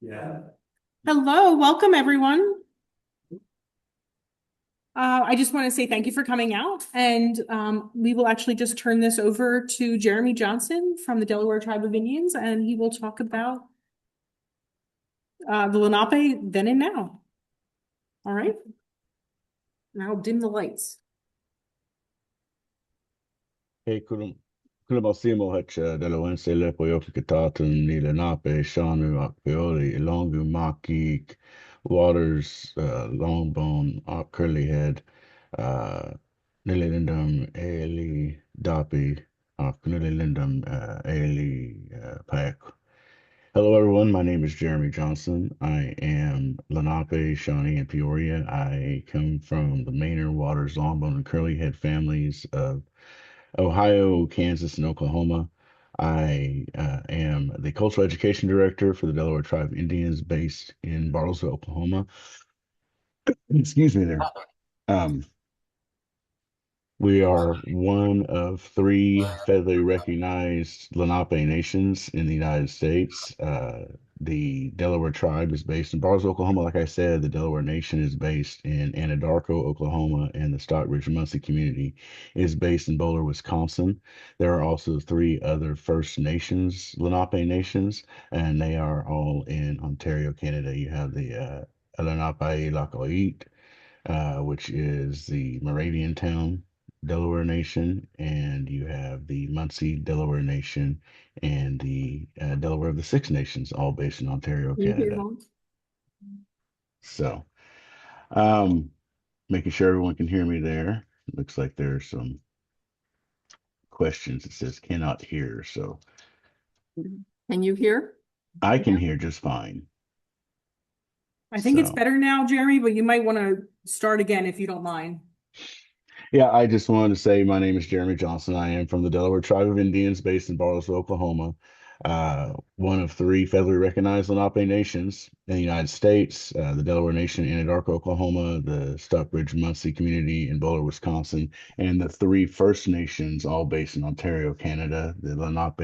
Yeah. Hello, welcome everyone. I just want to say thank you for coming out, and we will actually just turn this over to Jeremy Johnson from the Delaware Tribe of Indians, and he will talk about the Lenape then and now. All right, now dim the lights. Hei, kyllä mä simo hatcha Delawense lepo yofikataten ni Lenape shanu akpeoli ilongu makik waters longbone curly head nililindum eli dapi nililindum eli pack. Hello, everyone. My name is Jeremy Johnson. I am Lenape, Shawnee, and Peoria. I come from the Maynard, Waters, Longbone, and Curly Head families of Ohio, Kansas, and Oklahoma. I am the Cultural Education Director for the Delaware Tribe of Indians based in Bartlesville, Oklahoma. Excuse me there. Um, we are one of three federally recognized Lenape nations in the United States. The Delaware tribe is based in Bartlesville, Oklahoma. Like I said, the Delaware Nation is based in Anadarko, Oklahoma, and the Stockbridge Muncie community is based in Boulder, Wisconsin. There are also three other First Nations, Lenape nations, and they are all in Ontario, Canada. You have the Lenape Lakoit, which is the Moravian town, Delaware Nation, and you have the Muncie Delaware Nation and the Delaware of the Six Nations, all based in Ontario, Can you hear Canada. them? So, um, making sure everyone can hear me there. It looks like there's some questions. It says cannot hear, so Can you hear? I can Yeah. hear just fine. I think it's So, better now, Jeremy, but you might want to start again if you don't mind. yeah, I just wanted to say my name is Jeremy Johnson. I am from the Delaware Tribe of Indians based in Bartlesville, Oklahoma. One of three federally recognized Lenape nations in the United States, the Delaware Nation in Anadarko, Oklahoma, the Stockbridge Muncie community in Boulder, Wisconsin, and the three First Nations, all based in Ontario, Canada. The Lenape,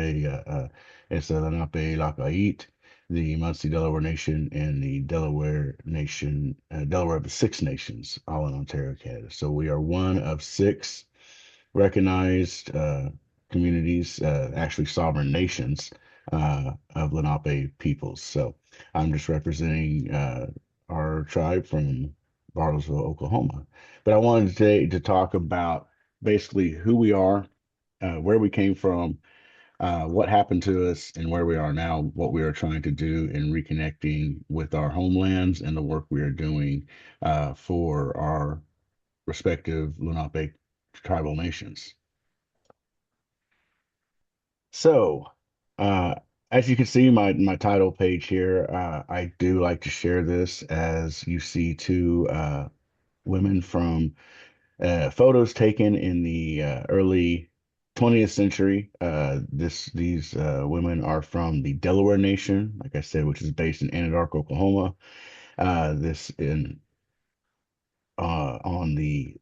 it's the Lenape Lakait, the Muncie Delaware Nation, and the Delaware Nation, Delaware of the Six Nations, all in Ontario, Canada. So we are one of six recognized communities, actually sovereign nations of Lenape peoples. So I'm just representing our tribe from Bartlesville, Oklahoma. But I wanted today to talk about basically who we are, where we came from, what happened to us and where we are now, what we are trying to do in reconnecting with our homelands and the work we are doing for our respective Lenape tribal nations. So, uh, as you can see, my title page here, I do like to share this as you see two women from photos taken in the early 20th century. These women are from the Delaware Nation, like I said, which is based in Anadarko, Oklahoma. This in On the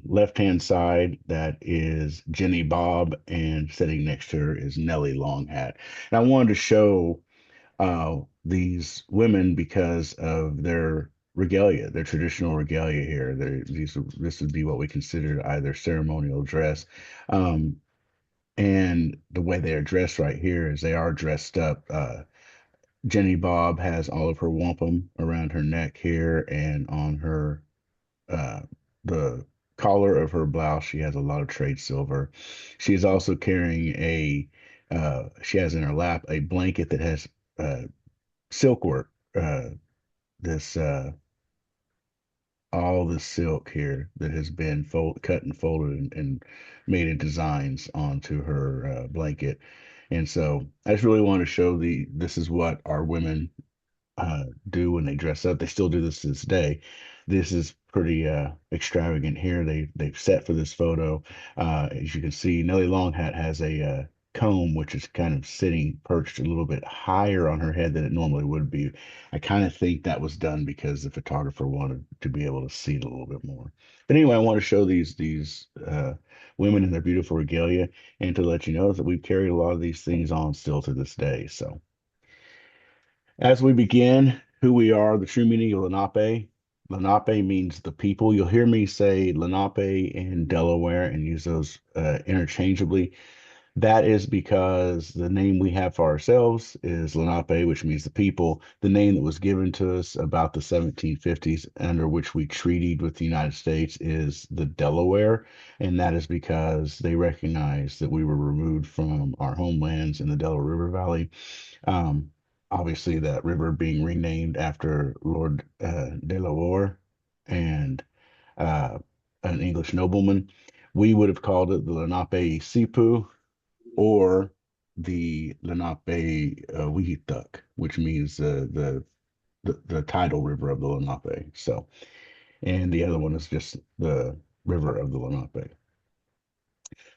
left-hand side, that is Jenny Bob, and sitting next to her is Nellie Longhat. And I wanted to show these women because of their regalia, their traditional regalia here. This would be what we consider either ceremonial dress. Um, and the way they are dressed right here is they are dressed up. Jenny Bob has all of her wampum around her neck here and on her uh, the collar of her blouse. She has a lot of trade silver. She is also carrying she has in her lap a blanket that has uh, silk work. This All the silk here that has been cut and folded and made in designs onto her blanket. And so I just really want to show this is what our women do when they dress up. They still do this to this day. This is pretty extravagant here. They've set for this photo. As you can see, Nellie Longhat has a comb which is kind of sitting perched a little bit higher on her head than it normally would be. I kind of think that was done because the photographer wanted to be able to see it a little bit more. But anyway, I want to show these women in their beautiful regalia and to let you know that we've carried a lot of these things on still to this day. So. As we begin, who we are, the true meaning of Lenape. Lenape means the people. You'll hear me say Lenape and Delaware and use those interchangeably. That is because the name we have for ourselves is Lenape, which means the people. The name that was given to us about the 1750s, under which we treated with the United States, is the Delaware. And that is because they recognized that we were removed from our homelands in the Delaware River Valley. Um, Obviously, that river being renamed after Lord Delaware and uh, an English nobleman. We would have called it the Lenape Sipu or the Lenape Wihituk, which means the tidal river of the Lenape. So, and the other one is just the river of the Lenape.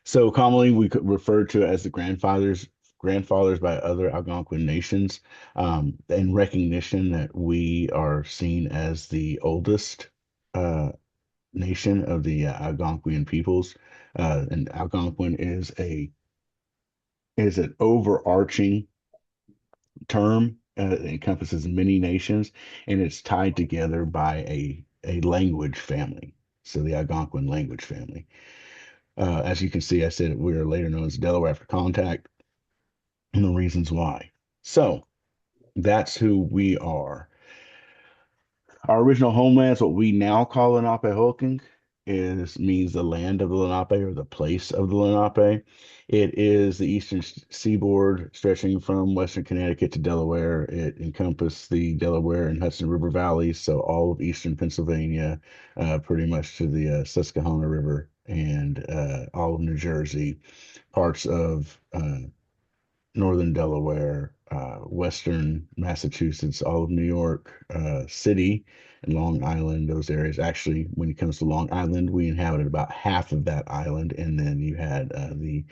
So commonly we could refer to as the grandfathers by other Algonquin nations, in recognition that we are seen as the oldest nation of the Algonquian peoples. And Algonquin is an overarching term. It encompasses many nations, and it's tied together by a language family. So the Algonquin language family. As you can see, I said we are later known as Delaware after contact, and the reasons why. So that's who we are. Our original homelands, what we now call Lenapehoking, is means the land of the Lenape or the place of the Lenape. It is the eastern seaboard stretching from western Connecticut to Delaware. It encompassed the Delaware and Hudson River valleys, so all of eastern Pennsylvania, pretty much to the Susquehanna River, and all of New Jersey, parts of northern Delaware, western Massachusetts, all of New York City, and Long Island, those areas. Actually, when it comes to Long Island, we inhabited about half of that island, and then you had the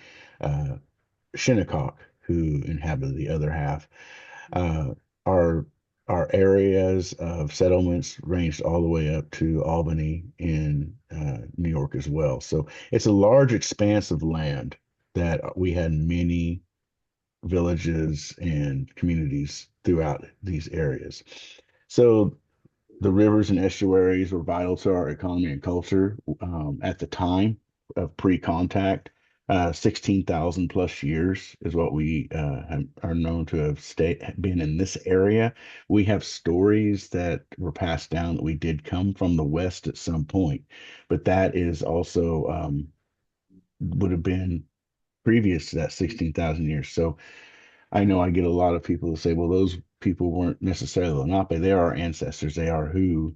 uh, Shinnecock, who inhabited the other half. Uh, our our areas of settlements ranged all the way up to Albany in New York as well. So it's a large expanse of land that we had many villages and communities throughout these areas. So the rivers and estuaries were vital to our economy and culture at the time of pre-contact. 16,000 plus years is what we are known to have been in this area. We have stories that were passed down that we did come from the West at some point, but that is also would have been previous to that 16,000 years. So I know I get a lot of people to say, well, those people weren't necessarily Lenape. They are our ancestors. They are who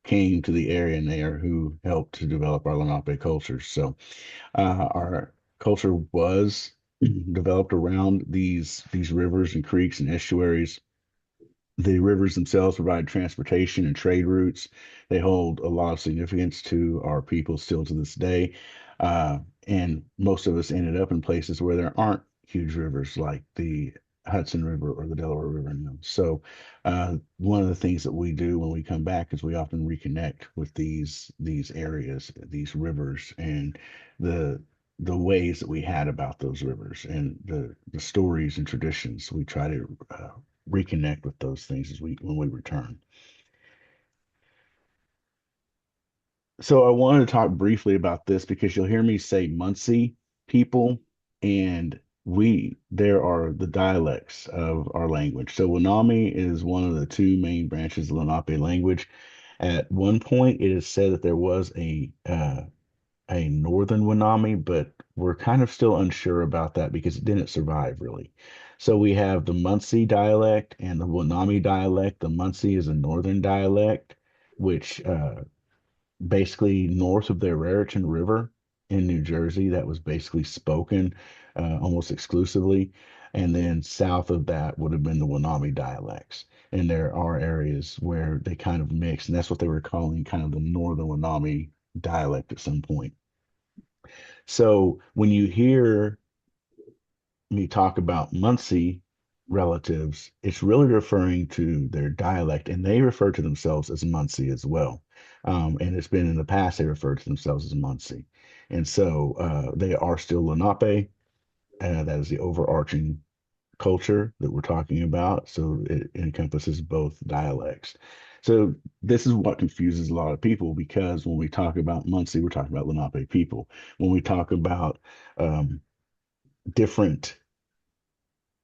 came to the area and they are who helped to develop our Lenape culture. So our culture was developed around these rivers and creeks and estuaries. The rivers themselves provide transportation and trade routes. They hold a lot of significance to our people still to this day. Uh, and most of us ended up in places where there aren't huge rivers like the Hudson River or the Delaware River now. So, one of the things that we do when we come back is we often reconnect with these areas, these rivers, and the the ways that we had about those rivers and the stories and traditions. We try to reconnect with those things as we when we return. So I wanted to talk briefly about this because you'll hear me say Muncie people, and we there are the dialects of our language. So Wenami is one of the two main branches of Lenape language. At one point, it is said that there was a northern Wenami, but we're kind of still unsure about that because it didn't survive really. So we have the Muncie dialect and the Wenami dialect. The Muncie is a northern dialect, which basically north of the Raritan River in New Jersey, that was basically spoken almost exclusively. And then south of that would have been the Wenami dialects. And there are areas where they kind of mix, and that's what they were calling kind of the northern Wenami dialect at some point. So when you hear me talk about Muncie relatives, it's really referring to their dialect, and they refer to themselves as Muncie as well. And it's been in the past they referred to themselves as Muncie, and so they are still Lenape. That is the overarching culture that we're talking about. So it encompasses both dialects. So this is what confuses a lot of people because when we talk about Muncie, we're talking about Lenape people. When we talk about um, different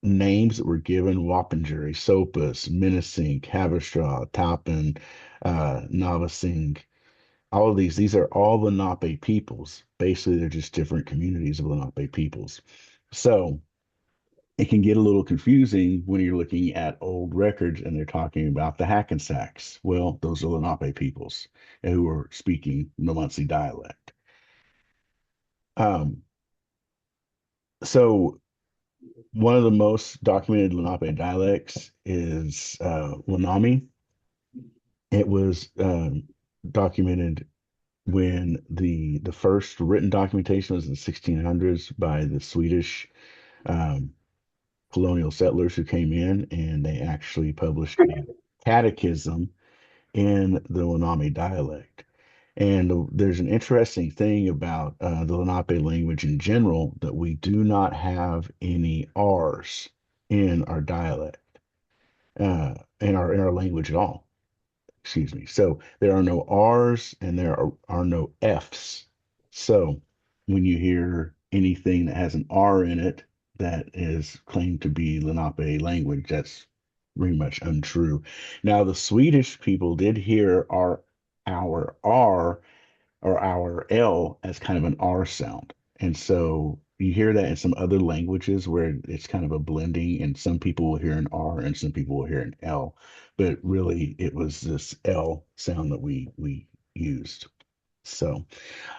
names that were given, Wapangeri, Sopas, Minisink, Haverstraw, Tappan, Navasink, all of these are all Lenape peoples. Basically, they're just different communities of Lenape peoples. So it can get a little confusing when you're looking at old records and they're talking about the Hackensacks. Well, those are Lenape peoples who are speaking the Muncie dialect. Um, so one of the most documented Lenape dialects is Lenami. It was documented when the first written documentation was in the 1600s by the Swedish um, colonial settlers who came in, and they actually published a catechism in the Lenape dialect. And there's an interesting thing about the Lenape language in general that we do not have any R's in our dialect, in our language at all. Excuse me. So there are no R's and there are no F's. So when you hear anything that has an R in it that is claimed to be Lenape language, that's very much untrue. Now, the Swedish people did hear our R or our L as kind of an R sound. And so you hear that in some other languages where it's kind of a blending, and some people will hear an R and some people will hear an L. But really, it was this L sound that we used. So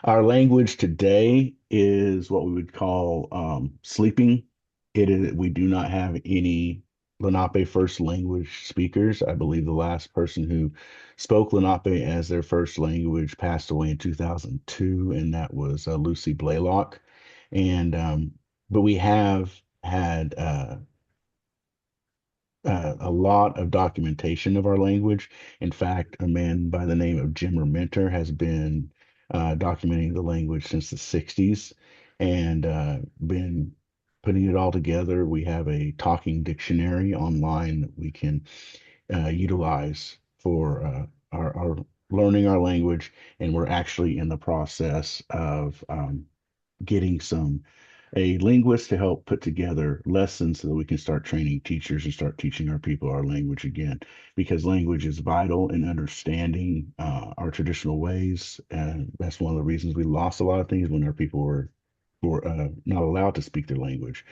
our language today is what we would call sleeping. We do not have any Lenape first language speakers. I believe the last person who spoke Lenape as their first language passed away in 2002, and that was Lucy Blaylock. And but we have had a lot of documentation of our language. In fact, a man by the name of Jim Rementer has been documenting the language since the 60s and been putting it all together. We have a talking dictionary online that we can utilize for our learning our language, and we're actually in the process of getting a linguist to help put together lessons so that we can start training teachers and start teaching our people our language again, because language is vital in understanding our traditional ways, and that's one of the reasons we lost a lot of things when our people were not allowed to speak their language,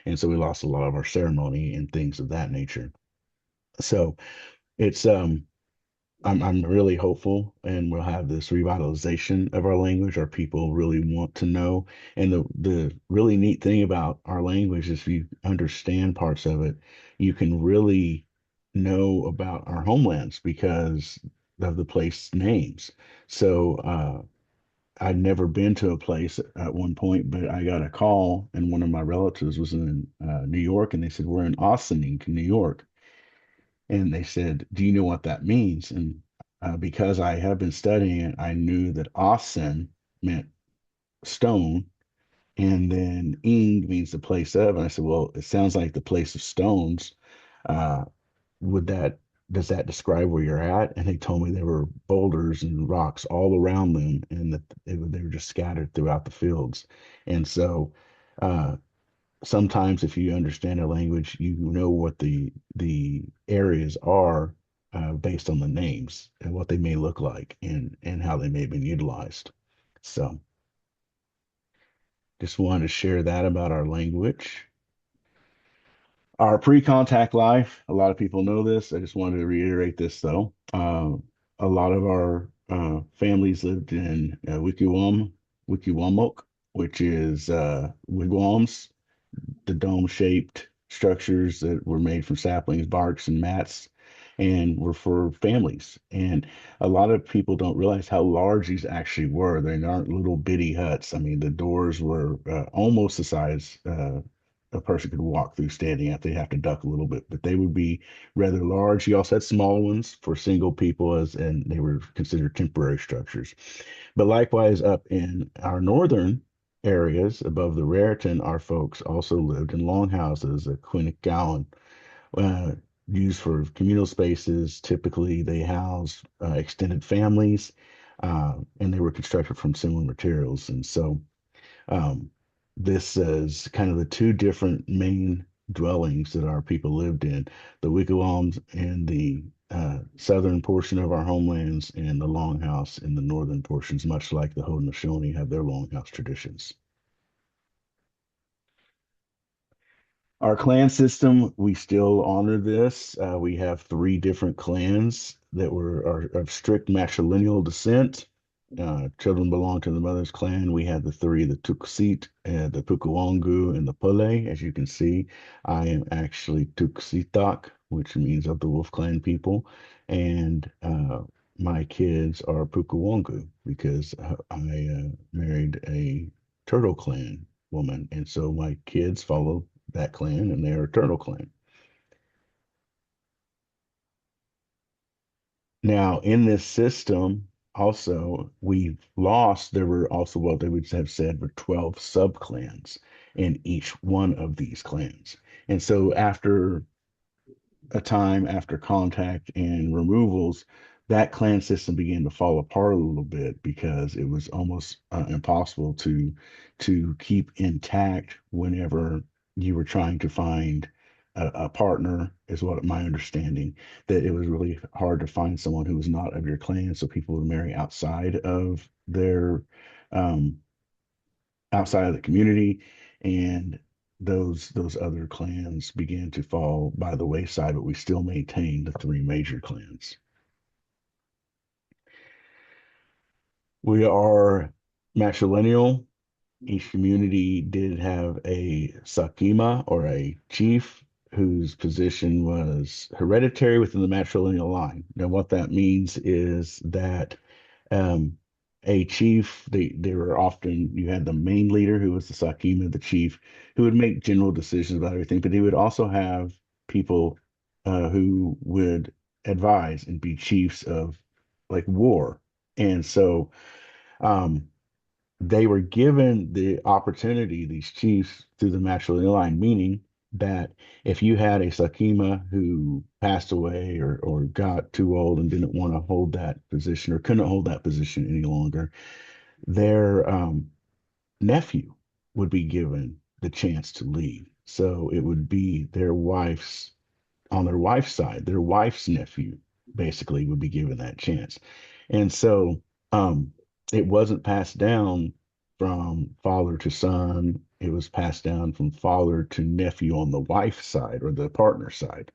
and so we lost a lot of our ceremony and things of that nature. So it's I'm really hopeful, and we'll have this revitalization of our language. Our people really want to know, and the really neat thing about our language is if you understand parts of it, you can really know about our homelands because of the place names. So I'd never been to a place at one point, but I got a call, and one of my relatives was in New York, and they said, "We're in Ossining, New York." And they said, "Do you know what that means?" And because I have been studying it, I knew that Asen meant stone, and then Ing means the place of. And I said, "Well, it sounds like the place of stones. Uh, would that does that describe where you're at?" And they told me there were boulders and rocks all around them, and that they were just scattered throughout the fields. And so uh, sometimes if you understand a language, you know what the areas are based on the names and what they may look like and how they may have been utilized. So just wanted to share that about our language. Our pre-contact life, a lot of people know this. I just wanted to reiterate this though. A lot of our families lived in Wickiuamok, which is wigwams, the dome-shaped structures that were made from saplings, barks, and mats, and were for families. And a lot of people don't realize how large these actually were. They aren't little bitty huts. I mean, the doors were almost the size a person could walk through standing up. They'd have to duck a little bit, but they would be rather large. You also had smaller ones for single people, and they were considered temporary structures. But likewise, up in our northern areas above the Raritan, our folks also lived in longhouses, a Quinicowan, uh, used for communal spaces. Typically, they housed extended families, and they were constructed from similar materials. And so, um, this is kind of the two different main dwellings that our people lived in, the wigwams in the southern portion of our homelands and the longhouse in the northern portions, much like the Haudenosaunee have their longhouse traditions. Our clan system, we still honor this. We have three different clans that are of strict matrilineal descent. Children belong to the mother's clan. We have the three, the Tuksit, the Pukuongu, and the Pule. As you can see, I am actually Tuksitak, which means of the Wolf Clan people. And my kids are Pukuongu because I married a Turtle Clan woman. And so my kids follow that clan and they're a Turtle Clan. Now, in this system, also, we've lost, there were also what they would have said were 12 sub-clans in each one of these clans. And so after a time after contact and removals, that clan system began to fall apart a little bit because it was almost impossible to keep intact whenever you were trying to find a partner, is what my understanding, that it was really hard to find someone who was not of your clan, so people would marry um, outside of the community, and those other clans began to fall by the wayside, but we still maintain the three major clans. We are matrilineal. Each community did have a Sakima or a chief whose position was hereditary within the matrilineal line. Now, what that means is that um, a chief, they were often, you had the main leader who was the Sakima, the chief, who would make general decisions about everything, but he would also have people who would advise and be chiefs of like war. And so, um, they were given the opportunity, these chiefs, through the matrilineal line, meaning that if you had a Sakima who passed away or got too old and didn't want to hold that position or couldn't hold that position any longer, their nephew would be given the chance to leave. So it would be on their wife's side, their wife's nephew basically would be given that chance. And so um, it wasn't passed down from father to son. It was passed down from father to nephew on the wife's side or the partner side,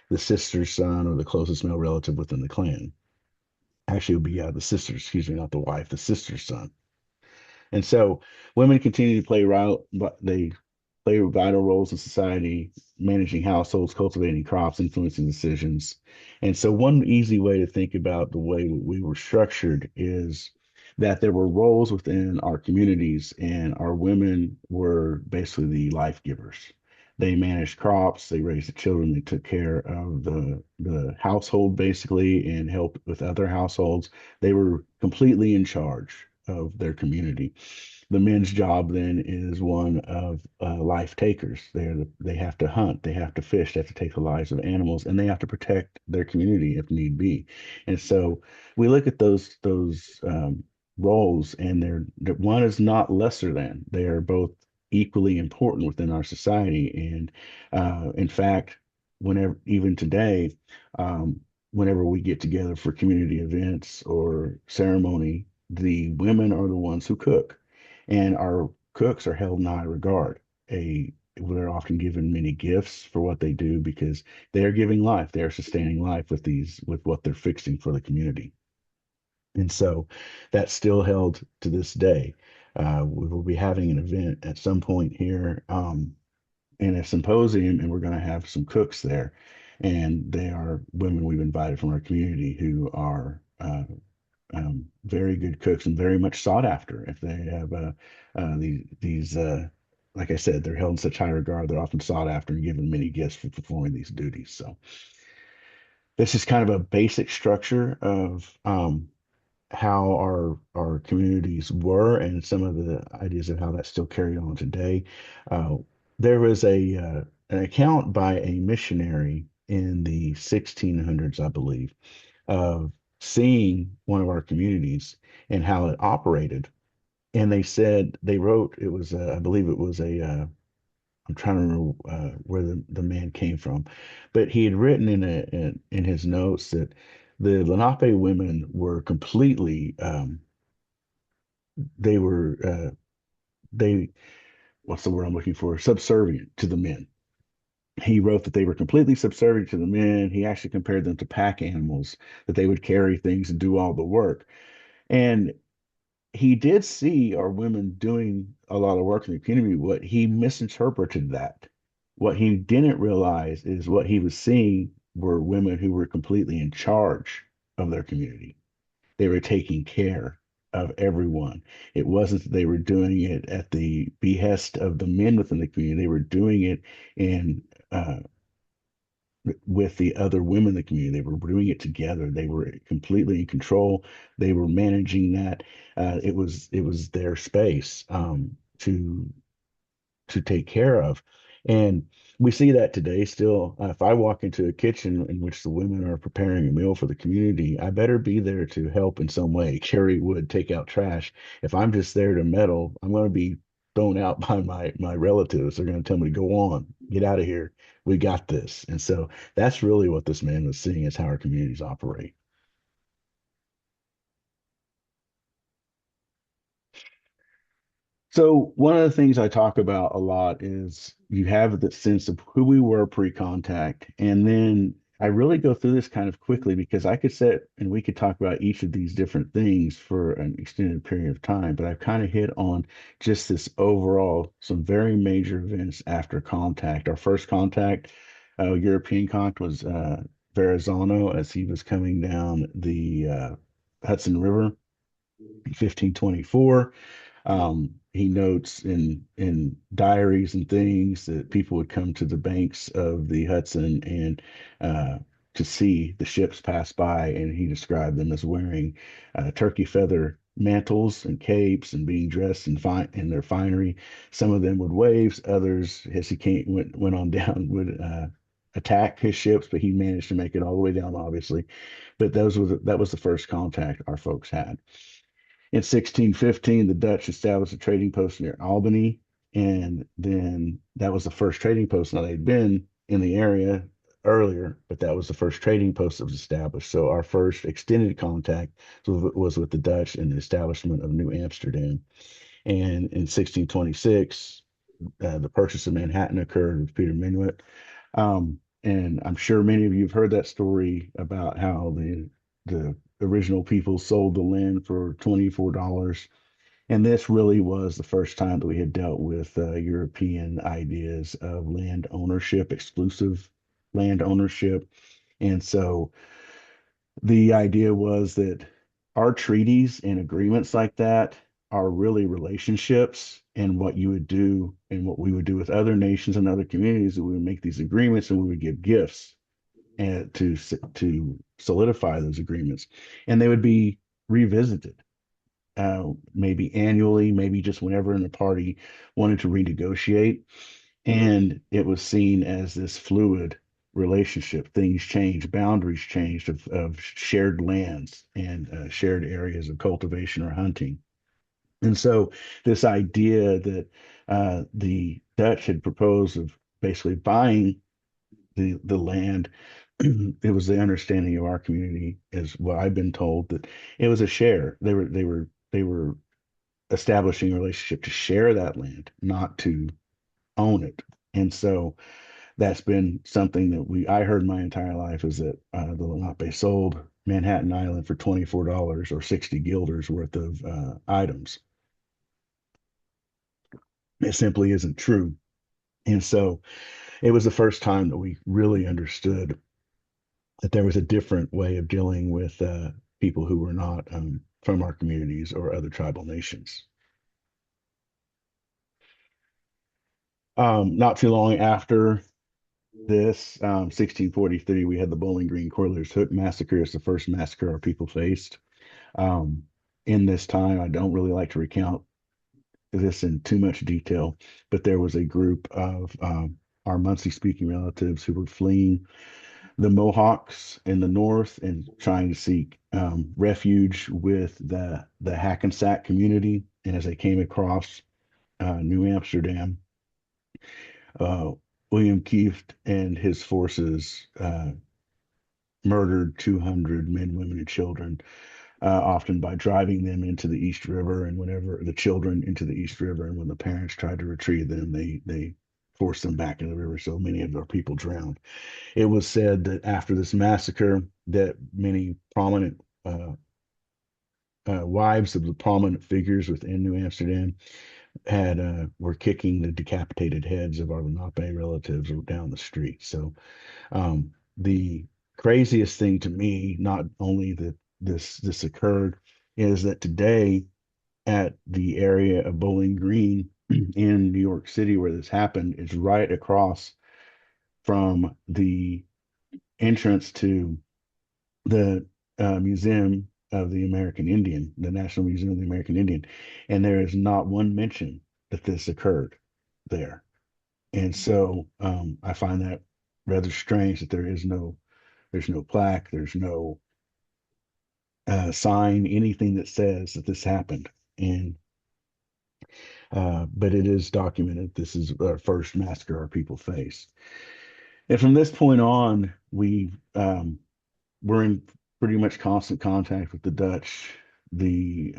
the sister's son or the closest male relative within the clan. Actually, it would be the sister, excuse me, not the wife, the sister's son. And so women continue to they play vital roles in society, managing households, cultivating crops, influencing decisions. And so one easy way to think about the way we were structured is that there were roles within our communities, and our women were basically the life givers. They managed crops, they raised the children, they took care of the household basically and helped with other households. They were completely in charge of their community. The men's job then is one of life takers. They have to hunt, they have to fish, they have to take the lives of animals, and they have to protect their community if need be. And so we look at those roles, and one is not lesser than. They are both equally important within our society. And in fact, whenever even today, um, whenever we get together for community events or ceremony, the women are the ones who cook, and our cooks are held in high regard. They're often given many gifts for what they do because they are giving life, they are sustaining life with what they're fixing for the community. And so that's still held to this day. We will be having an event at some point here in a symposium, and we're going to have some cooks there. And they are women we've invited from our community who are very good cooks and very much sought after. If they have like I said, they're held in such high regard, they're often sought after and given many gifts for performing these duties. So this is kind of a basic structure of how our communities were and some of the ideas of how that's still carried on today. Uh, there was an account by a missionary in the 1600s, I believe, of seeing one of our communities and how it operated. And they said they wrote it was I believe it was a I'm trying to remember where the man came from, but he had written in his notes that the Lenape women were completely they were they what's the word I'm looking for, subservient to the men. He wrote that they were completely subservient to the men. He actually compared them to pack animals, that they would carry things and do all the work. And he did see our women doing a lot of work in the community. What he misinterpreted that. What he didn't realize is what he was seeing were women who were completely in charge of their community. They were taking care of everyone. It wasn't that they were doing it at the behest of the men within the community. They were doing it in with the other women in the community. They were doing it together. They were completely in control. They were managing that. It was their space to take care of. And we see that today still. If I walk into a kitchen in which the women are preparing a meal for the community, I better be there to help in some way, carry wood, take out trash. If I'm just there to meddle, I'm going to be thrown out by my relatives. They're going to tell me to go on, get out of here. We got this. And so that's really what this man was seeing is how our communities operate. So one of the things I talk about a lot is you have the sense of who we were pre-contact, and then I really go through this kind of quickly because I could sit and we could talk about each of these different things for an extended period of time, but I've kind of hit on just this overall, some very major events after contact. Our first contact, European contact was Verrazano as he was coming down the Hudson River in 1524. He notes in diaries and things that people would come to the banks of the Hudson and to see the ships pass by, and he described them as wearing turkey feather mantles and capes and being dressed in their finery. Some of them would wave, others, as he went on down, would attack his ships, but he managed to make it all the way down, obviously. But that was the first contact our folks had. In 1615, the Dutch established a trading post near Albany, and then that was the first trading post. Now they'd been in the area earlier, but that was the first trading post that was established. So our first extended contact was with the Dutch and the establishment of New Amsterdam. And in 1626, the purchase of Manhattan occurred with Peter Minuit. And I'm sure many of you have heard that story about how the original people sold the land for $24. And this really was the first time that we had dealt with European ideas of land ownership, exclusive land ownership. And so the idea was that our treaties and agreements like that are really relationships, and what you would do and what we would do with other nations and other communities, that we would make these agreements and we would give gifts and to solidify those agreements, and they would be revisited, maybe annually, maybe just whenever in a party wanted to renegotiate. And it was seen as this fluid relationship. Things change, boundaries changed of shared lands and shared areas of cultivation or hunting. And so this idea that the Dutch had proposed of basically buying the land, it was the understanding of our community, is what I've been told, that it was a share. They were establishing a relationship to share that land, not to own it. And so that's been something that I heard my entire life, is that the Lenape sold Manhattan Island for $24 or 60 guilders worth of items. It simply isn't true. And so it was the first time that we really understood that there was a different way of dealing with people who were not from our communities or other tribal nations. Not too long after this, 1643, we had the Bowling Green Corliss Hook Massacre. It's the first massacre our people faced. Um, in this time, I don't really like to recount this in too much detail, but there was a group of our Muncie speaking relatives who were fleeing the Mohawks in the north and trying to seek refuge with the Hackensack community. And as they came across New Amsterdam, uh, William Kieft and his forces murdered 200 men, women, and children, often by driving them into the East River. And whenever the children into the East River, and when the parents tried to retrieve them, they forced them back into the river. So many of our people drowned. It was said that after this massacre, that many prominent wives of the prominent figures within New Amsterdam had were kicking the decapitated heads of our Lenape relatives down the street. So the craziest thing to me, not only that this occurred, is that today at the area of Bowling Green in New York City where this happened is right across from the entrance to the Museum of the American Indian, the National Museum of the American Indian, and there is not one mention that this occurred there. And so I find that rather strange that there's no plaque, there's no sign, anything that says that this happened. And but it is documented. This is our first massacre our people faced. And from this point on, we're in pretty much constant contact with the Dutch, the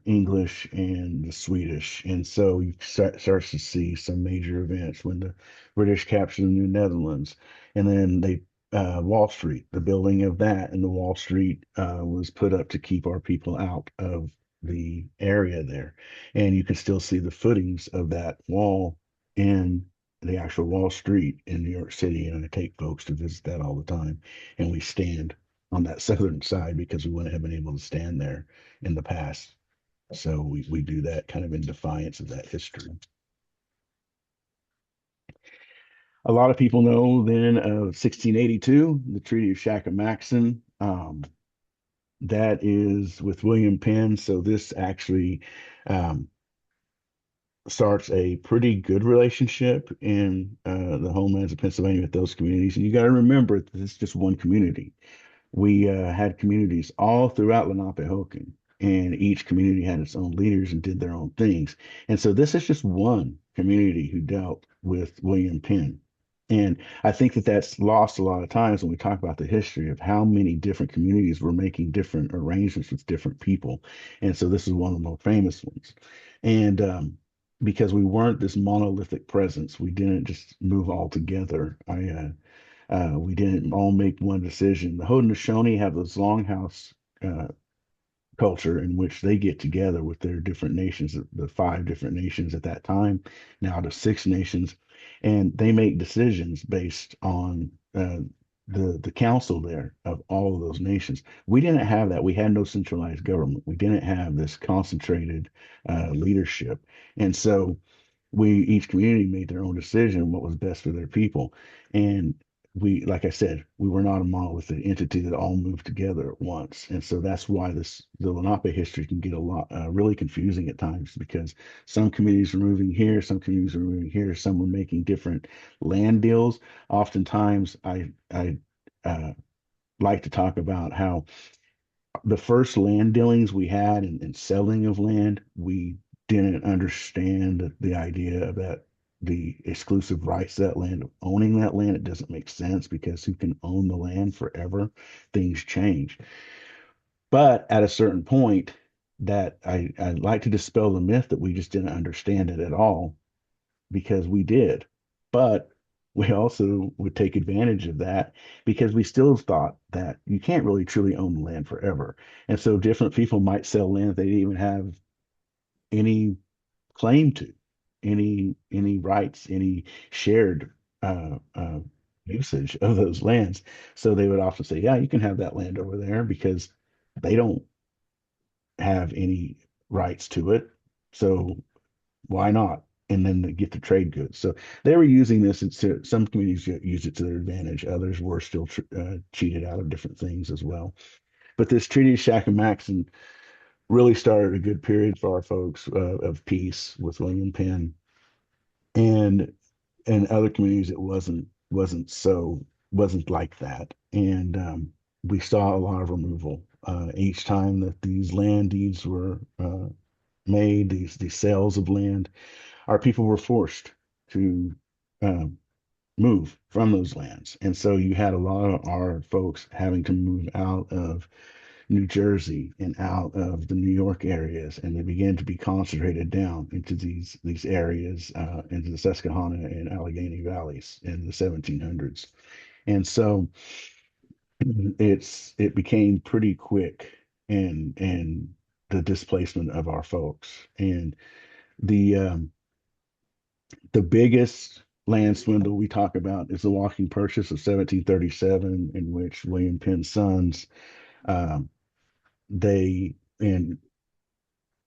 English, and the Swedish. And so you start to see some major events when the British captured the New Netherlands. And then Wall Street, the building of that, and the Wall Street was put up to keep our people out of the area there. And you can still see the footings of that wall in the actual Wall Street in New York City. And I take folks to visit that all the time. And we stand on that southern side because we wouldn't have been able to stand there in the past. So we do that kind of in defiance of that history. A lot of people know then of 1682, the Treaty of Shackamaxon. That is with William Penn. So this actually um, starts a pretty good relationship in the homelands of Pennsylvania with those communities. And you got to remember, this is just one community. We had communities all throughout Lenapehoking, and each community had its own leaders and did their own things. And so this is just one community who dealt with William Penn. And I think that that's lost a lot of times when we talk about the history of how many different communities were making different arrangements with different people. And so this is one of the more famous ones. And because we weren't this monolithic presence, we didn't just move all together. We didn't all make one decision. The Haudenosaunee have this longhouse uh, culture in which they get together with their different nations, the five different nations at that time, now to six nations, and they make decisions based on the council there of all of those nations. We didn't have that. We had no centralized government. We didn't have this concentrated leadership, and so each community made their own decision what was best for their people. And like I said, we were not a monolithic entity that all moved together at once. And so that's why the Lenape history can get a lot really confusing at times because some communities were moving here, some communities were moving here, some were making different land deals. Oftentimes, I like to talk about how the first land dealings we had and selling of land, we didn't understand the idea of that the exclusive rights to that land, owning that land. It doesn't make sense because who can own the land forever? Things change. But at a certain point, that I'd like to dispel the myth that we just didn't understand it at all because we did. But we also would take advantage of that because we still thought that you can't really truly own the land forever. And so different people might sell land they didn't even have any claim to, any rights, any shared usage of those lands. So they would often say, yeah, you can have that land over there because they don't have any rights to it. So why not? And then they get the trade goods. So they were using this. Some communities use it to their advantage. Others were still cheated out of different things as well. But this Treaty of Shackamaxon really started a good period for our folks of peace with William Penn, and in other communities it wasn't like that, and we saw a lot of removal each time that these land deeds were made, these sales of land. Our people were forced to um, move from those lands. And so you had a lot of our folks having to move out of New Jersey and out of the New York areas, and they began to be concentrated down into these areas, into the Susquehanna and Allegheny valleys in the 1700s. And so it became pretty quick, and the displacement of our folks. And the biggest land swindle we talk about is the walking purchase of 1737, in which William Penn's sons, um, they and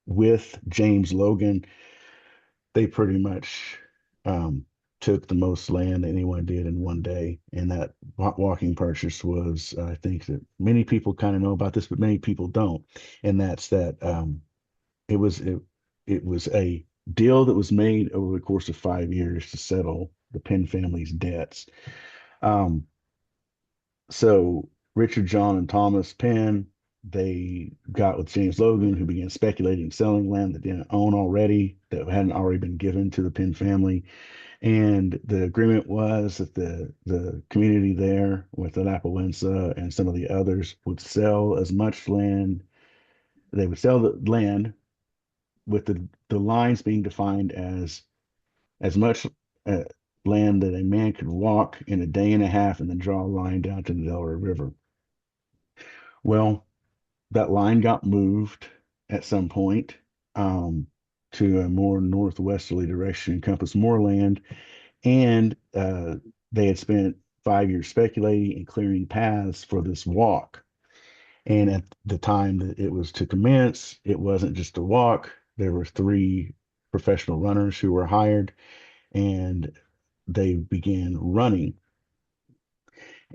with James Logan, they pretty much um, took the most land anyone did in one day. And that walking purchase was, I think that many people kind of know about this, but many people don't. And that's that it was it, it was a deal that was made over the course of 5 years to settle the Penn family's debts. Um, so Richard, John, and Thomas Penn, they got with James Logan, who began speculating and selling land that didn't own already, that hadn't already been given to the Penn family. And the agreement was that the community there with the Lapaloosa and some of the others would sell as much land. They would sell the land with the lines being defined as much uh, land that a man could walk in a day and a half and then draw a line down to the Delaware River. Well, that line got moved at some point um, to a more northwesterly direction, encompass more land, and they had spent 5 years speculating and clearing paths for this walk. And at the time that it was to commence, it wasn't just a walk. There were three professional runners who were hired, and they began running,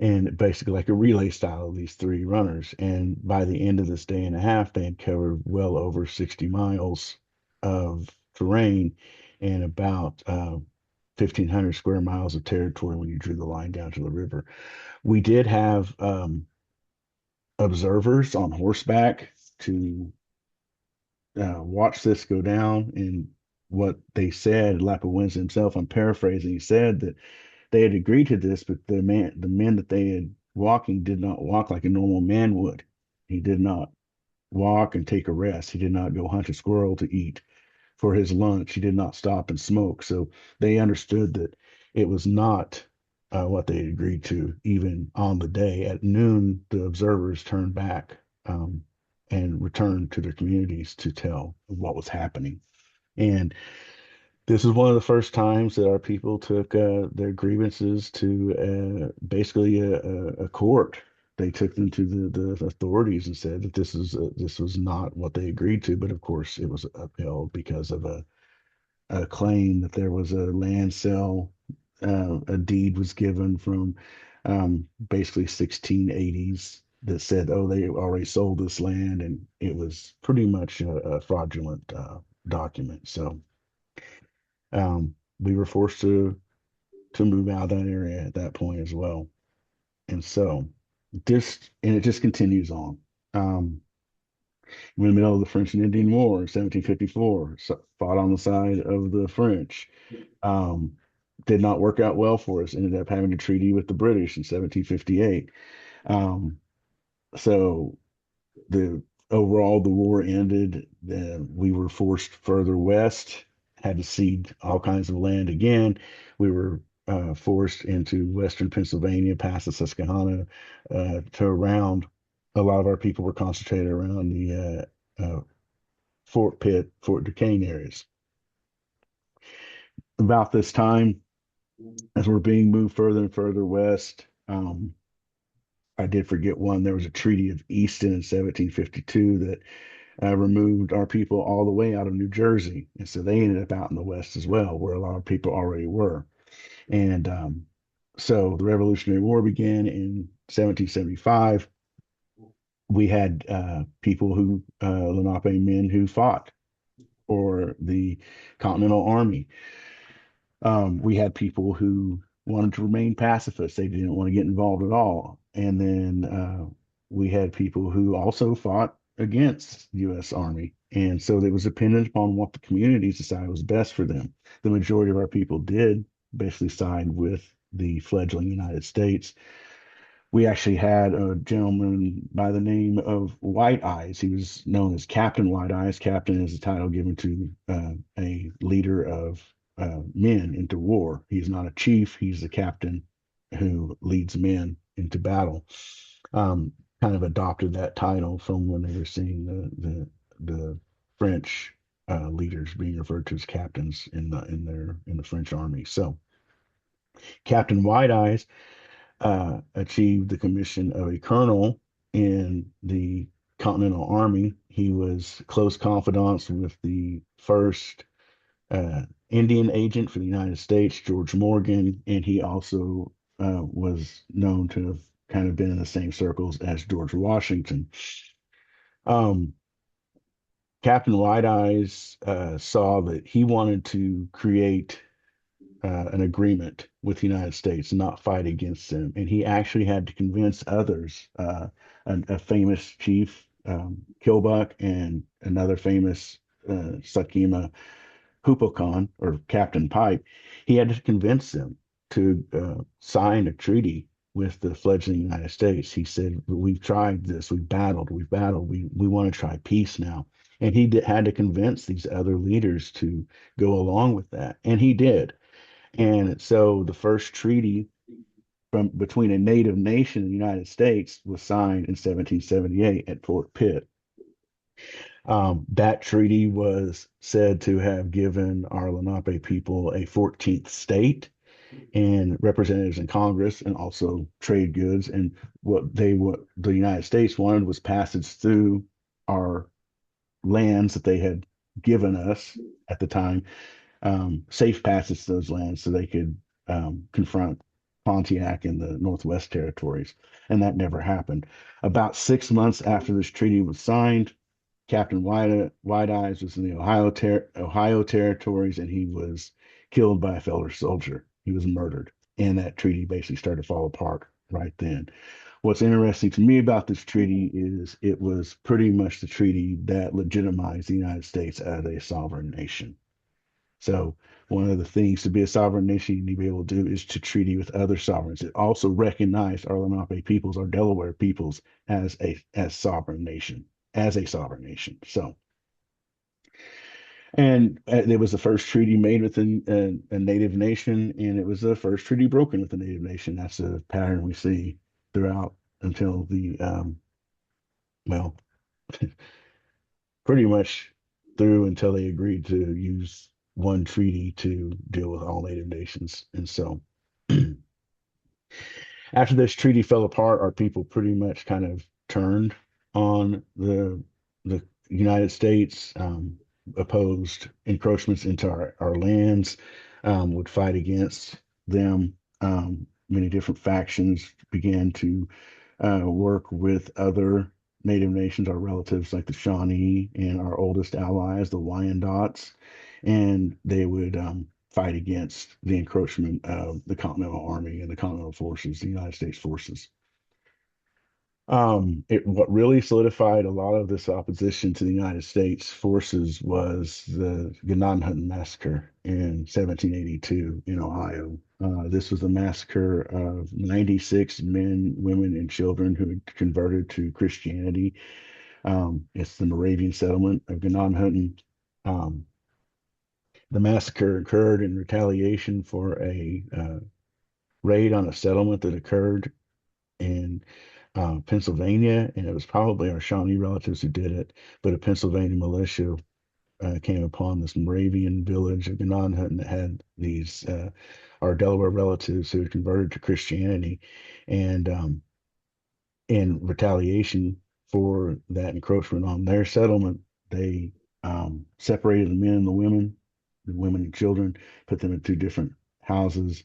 and basically like a relay style of these three runners. And by the end of this day and a half, they had covered well over 60 miles of terrain and about 1,500 square miles of territory when you drew the line down to the river. We did have observers on horseback to watch this go down. And what they said, Lapowinz himself, I'm paraphrasing, he said that they had agreed to this, but the men that they had walking did not walk like a normal man would. He did not walk and take a rest. He did not go hunt a squirrel to eat for his lunch. He did not stop and smoke. So they understood that it was not what they had agreed to, even on the day. At noon, the observers turned back and returned to their communities to tell what was happening. And this is one of the first times that our people took their grievances to basically a court. They took them to the authorities and said that this was not what they agreed to. But of course, it was upheld because of a claim that there was a land sale. A deed was given from basically 1680s that said, oh, they already sold this land, and it was pretty much a fraudulent document. So we were forced to move out of that area at that point as well. And so it just continues on. In the middle of the French and Indian War in 1754, so fought on the side of the French. Um, did not work out well for us. Ended up having a treaty with the British in 1758. Um, so the overall the war ended. We were forced further west, had to cede all kinds of land again. We were forced into western Pennsylvania, past the Susquehanna, to around. A lot of our people were concentrated around the Fort Pitt, Fort Duquesne areas. About this time, as we're being moved further and further west, I did forget one. There was a Treaty of Easton in 1752 that removed our people all the way out of New Jersey. And so they ended up out in the West as well, where a lot of people already were. And so the Revolutionary War began in 1775. We had people who, Lenape men who fought for the Continental Army. We had people who wanted to remain pacifists. They didn't want to get involved at all. And then we had people who also fought against the U.S. Army. And so it was dependent upon what the communities decided was best for them. The majority of our people did basically side with the fledgling United States. We actually had a gentleman by the name of White Eyes. He was known as Captain White Eyes. Captain is a title given to a leader of men into war. He's not a chief, he's the captain who leads men into battle. Um, Kind of adopted that title from when they were seeing the French leaders being referred to as captains in the French army. So Captain White Eyes achieved the commission of a colonel in the Continental Army. He was close confidants with the first Indian agent for the United States, George Morgan, and he also was known to have kind of been in the same circles as George Washington. Um, Captain White Eyes saw that he wanted to create an agreement with the United States, not fight against them. And he actually had to convince others, a famous chief, Kilbuck, and another famous Sakima Hupokon, or Captain Pipe. He had to convince them to sign a treaty with the fledgling United States. He said, "We've tried this, we've battled, we want to try peace now." And had to convince these other leaders to go along with that. And he did. And so the first treaty between a native nation and the United States was signed in 1778 at Fort Pitt. That treaty was said to have given our Lenape people a 14th state and representatives in Congress and also trade goods. And what the United States wanted was passage through our lands that they had given us at the time, safe passage to those lands so they could confront Pontiac and the Northwest Territories. And that never happened. About 6 months after this treaty was signed, Captain White Eyes was in the Ohio territories, and he was killed by a fellow soldier. He was murdered, and that treaty basically started to fall apart right then. What's interesting to me about this treaty is it was pretty much the treaty that legitimized the United States as a sovereign nation. So one of the things to be a sovereign nation you need to be able to do is to treaty with other sovereigns. It also recognized our Lenape peoples, our Delaware peoples, as sovereign nation, as a sovereign nation. So, and it was the first treaty made with a native nation, and it was the first treaty broken with a native nation. That's a pattern we see throughout until well, pretty much through until they agreed to use one treaty to deal with all native nations. And so after this treaty fell apart, our people pretty much kind of turned on the United States, opposed encroachments into our lands, would fight against them. Many different factions began to work with other Native nations, our relatives like the Shawnee, and our oldest allies, the Wyandots, and they would fight against the encroachment of the Continental Army and the Continental Forces, the United States forces. What really solidified a lot of this opposition to the United States forces was the Ganonhutton Massacre in 1782 in Ohio. This was a massacre of 96 men, women, and children who had converted to Christianity. It's the Moravian settlement of Ganonhutton. Um, the massacre occurred in retaliation for a raid on a settlement that occurred in Pennsylvania, and it was probably our Shawnee relatives who did it, but a Pennsylvania militia came upon this Moravian village of Ganonhutton that had these our Delaware relatives who had converted to Christianity, and in retaliation for that encroachment on their settlement, they separated the men and the women and children, put them in two different houses,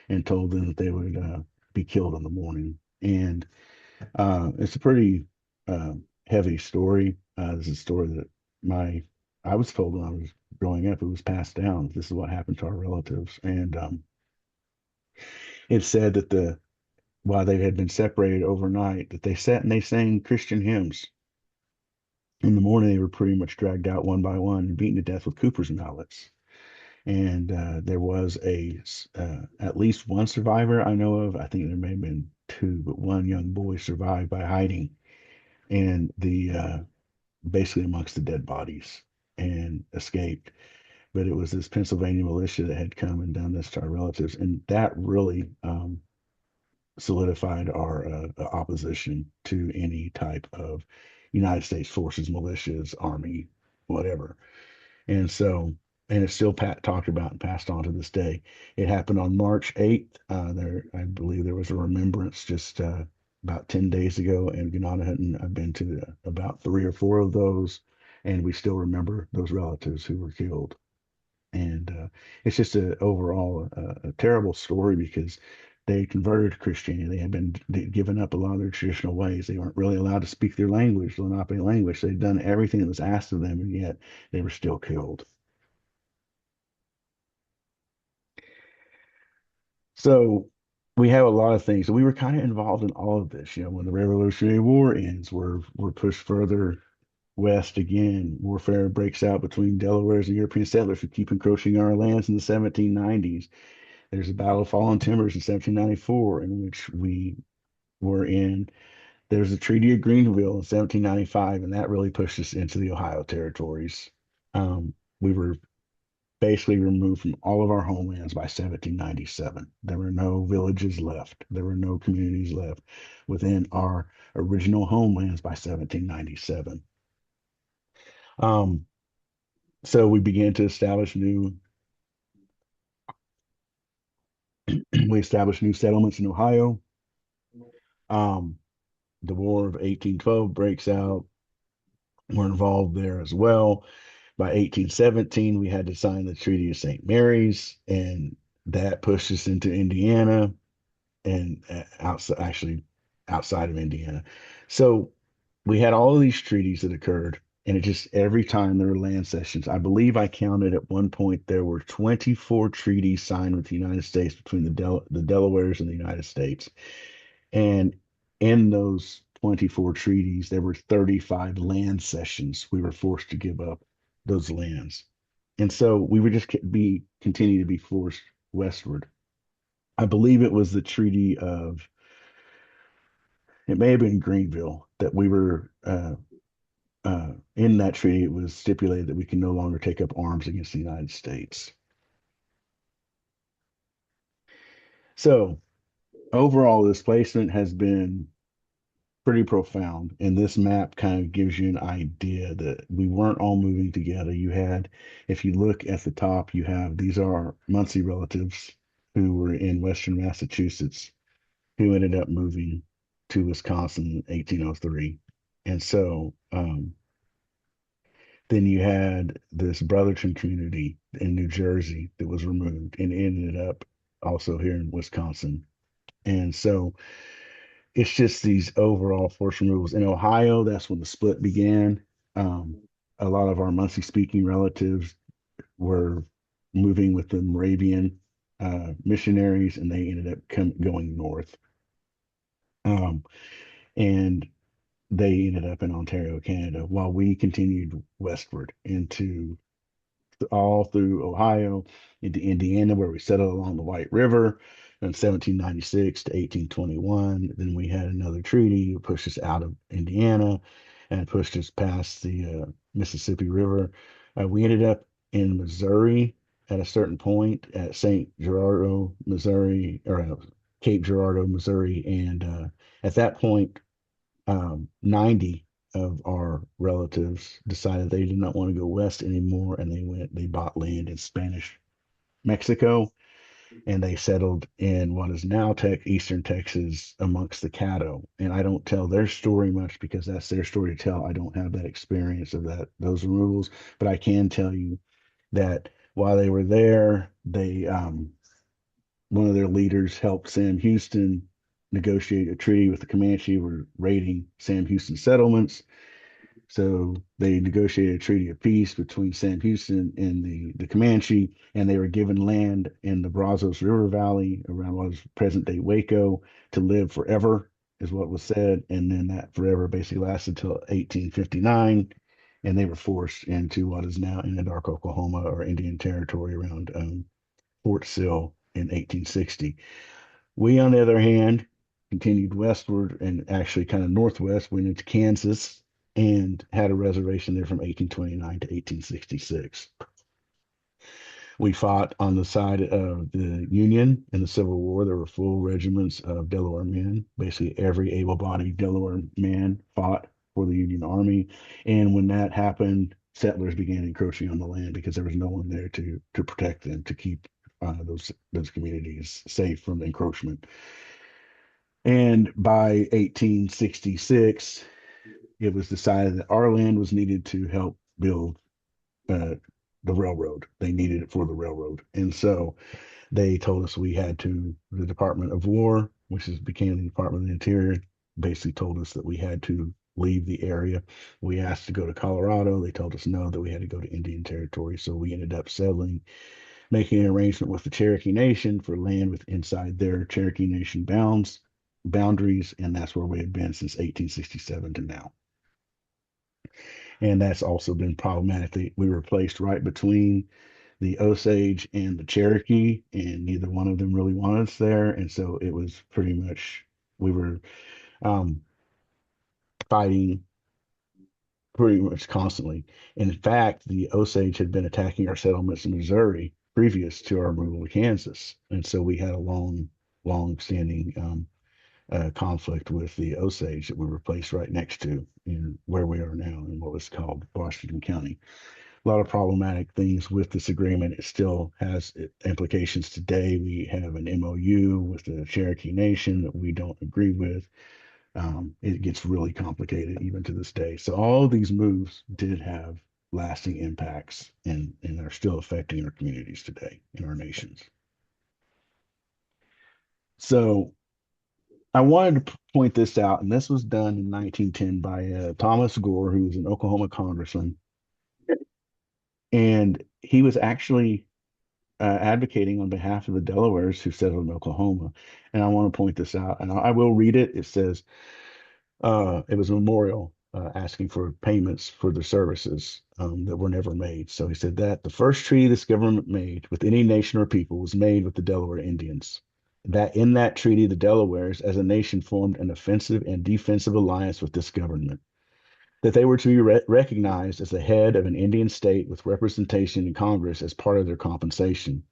and told them that they would be killed in the morning. And it's a pretty heavy story. This is a story that my I was told when I was growing up. It was passed down. This is what happened to our relatives, and it said that while they had been separated overnight, that they sat and they sang Christian hymns. In the morning, they were pretty much dragged out one by one and beaten to death with Cooper's mallets. And there was at least one survivor I know of. I think there may have been two, but one young boy survived by hiding and the basically amongst the dead bodies and escaped. But it was this Pennsylvania militia that had come and done this to our relatives, and that really solidified our opposition to any type of United States forces, militias, army, whatever. And so, and it's still talked about and passed on to this day. It happened on March 8th. I believe there was a remembrance just about 10 days ago in Gannahutton. I've been to about three or four of those, and we still remember those relatives who were killed. And it's just overall a terrible story because they converted to Christianity. They had been given up a lot of their traditional ways. They weren't really allowed to speak their language, the Lenape language. They'd done everything that was asked of them, and yet they were still killed. So we have a lot of things. So we were kind of involved in all of this. When the Revolutionary War ends, we're pushed further west again. Warfare breaks out between Delawares and European settlers who keep encroaching our lands in the 1790s. There's a Battle of Fallen Timbers in 1794, in which we were in. There's the Treaty of Greenville in 1795, and that really pushed us into the Ohio territories. We were basically removed from all of our homelands by 1797. There were no villages left. There were no communities left within our original homelands by 1797. Um, so we began to establish we established new settlements in Ohio. Um, the War of 1812 breaks out. We're involved there as well. By 1817, we had to sign the Treaty of St. Mary's, and that pushed us into Indiana and outside of Indiana. So we had all of these treaties that occurred, and it just every time there were land cessions. I believe I counted at one point there were 24 treaties signed with the United States between the Delawares and the United States. And in those 24 treaties, there were 35 land cessions. We were forced to give up those lands. And so we would just continue to be forced westward. I believe it was the Treaty of, it may have been Greenville that we were, in that treaty, it was stipulated that we can no longer take up arms against the United States. So overall, displacement has been pretty profound. And this map kind of gives you an idea that we weren't all moving together. If you look at the top, you have these are Muncie relatives who were in Western Massachusetts who ended up moving to Wisconsin in 1803. And so then you had this Brotherton community in New Jersey that was removed and ended up also here in Wisconsin. And so it's just these overall force removals. In Ohio, that's when the split began. Um, a lot of our Muncie speaking relatives were moving with the Moravian missionaries, and they ended up going north. Um, and they ended up in Ontario, Canada, while we continued westward into all through Ohio into Indiana, where we settled along the White River in 1796 to 1821. Then we had another treaty that pushed us out of Indiana and pushed us past the Mississippi River. We ended up in Missouri at a certain point at St. Gerardo, Missouri, or Cape Girardeau, Missouri. And at that point, 90 of our relatives decided they did not want to go west anymore, and they bought land in Spanish Mexico, and they settled in what is now Eastern Texas amongst the Caddo. And I don't tell their story much because that's their story to tell. I don't have that experience of those removals, but I can tell you that while they were there, they one of their leaders helped Sam Houston negotiate a treaty with the Comanche. Were raiding Sam Houston settlements. So they negotiated a treaty of peace between Sam Houston and the Comanche, and they were given land in the Brazos River Valley around what is present day Waco to live forever, is what was said. And then that forever basically lasted till 1859, and they were forced into what is now Anadarko, Oklahoma, or Indian Territory around Fort Sill in 1860. We, on the other hand, continued westward and actually kind of northwest, went into Kansas and had a reservation there from 1829 to 1866. We fought on the side of the Union in the Civil War. There were full regiments of Delaware men. Basically, every able-bodied Delaware man fought for the Union Army. And when that happened, settlers began encroaching on the land because there was no one there to protect them, to keep those communities safe from encroachment. And by 1866, it was decided that our land was needed to help build uh, the railroad. They needed it for the railroad. And so they told us we had to, the Department of War, which became the Department of the Interior, basically told us that we had to leave the area. We asked to go to Colorado. They told us no, that we had to go to Indian Territory. So we ended up settling, making an arrangement with the Cherokee Nation for land with inside their Cherokee Nation boundaries, and that's where we had been since 1867 to now. And that's also been problematic. We were placed right between the Osage and the Cherokee, and neither one of them really wanted us there. And so it was pretty much, we were um, fighting pretty much constantly. And in fact, the Osage had been attacking our settlements in Missouri previous to our removal to Kansas. And so we had a long standing conflict with the Osage that we were placed right next to in where we are now in what was called Washington County. A lot of problematic things with this agreement. It still has implications today. We have an MOU with the Cherokee Nation that we don't agree with. It gets really complicated even to this day. So all of these moves did have lasting impacts and are still affecting our communities today in our nations. So I wanted to point this out, and this was done in 1910 by Thomas Gore, who was an Oklahoma congressman, and he was actually advocating on behalf of the Delawares who settled in Oklahoma. And I want to point this out, and I will read it. It says it was a memorial asking for payments for the services that were never made. So he said that the first treaty this government made with any nation or people was made with the Delaware Indians. That in that treaty, the Delawares as a nation formed an offensive and defensive alliance with this government. That they were to be recognized as the head of an Indian state with representation in Congress as part of their compensation,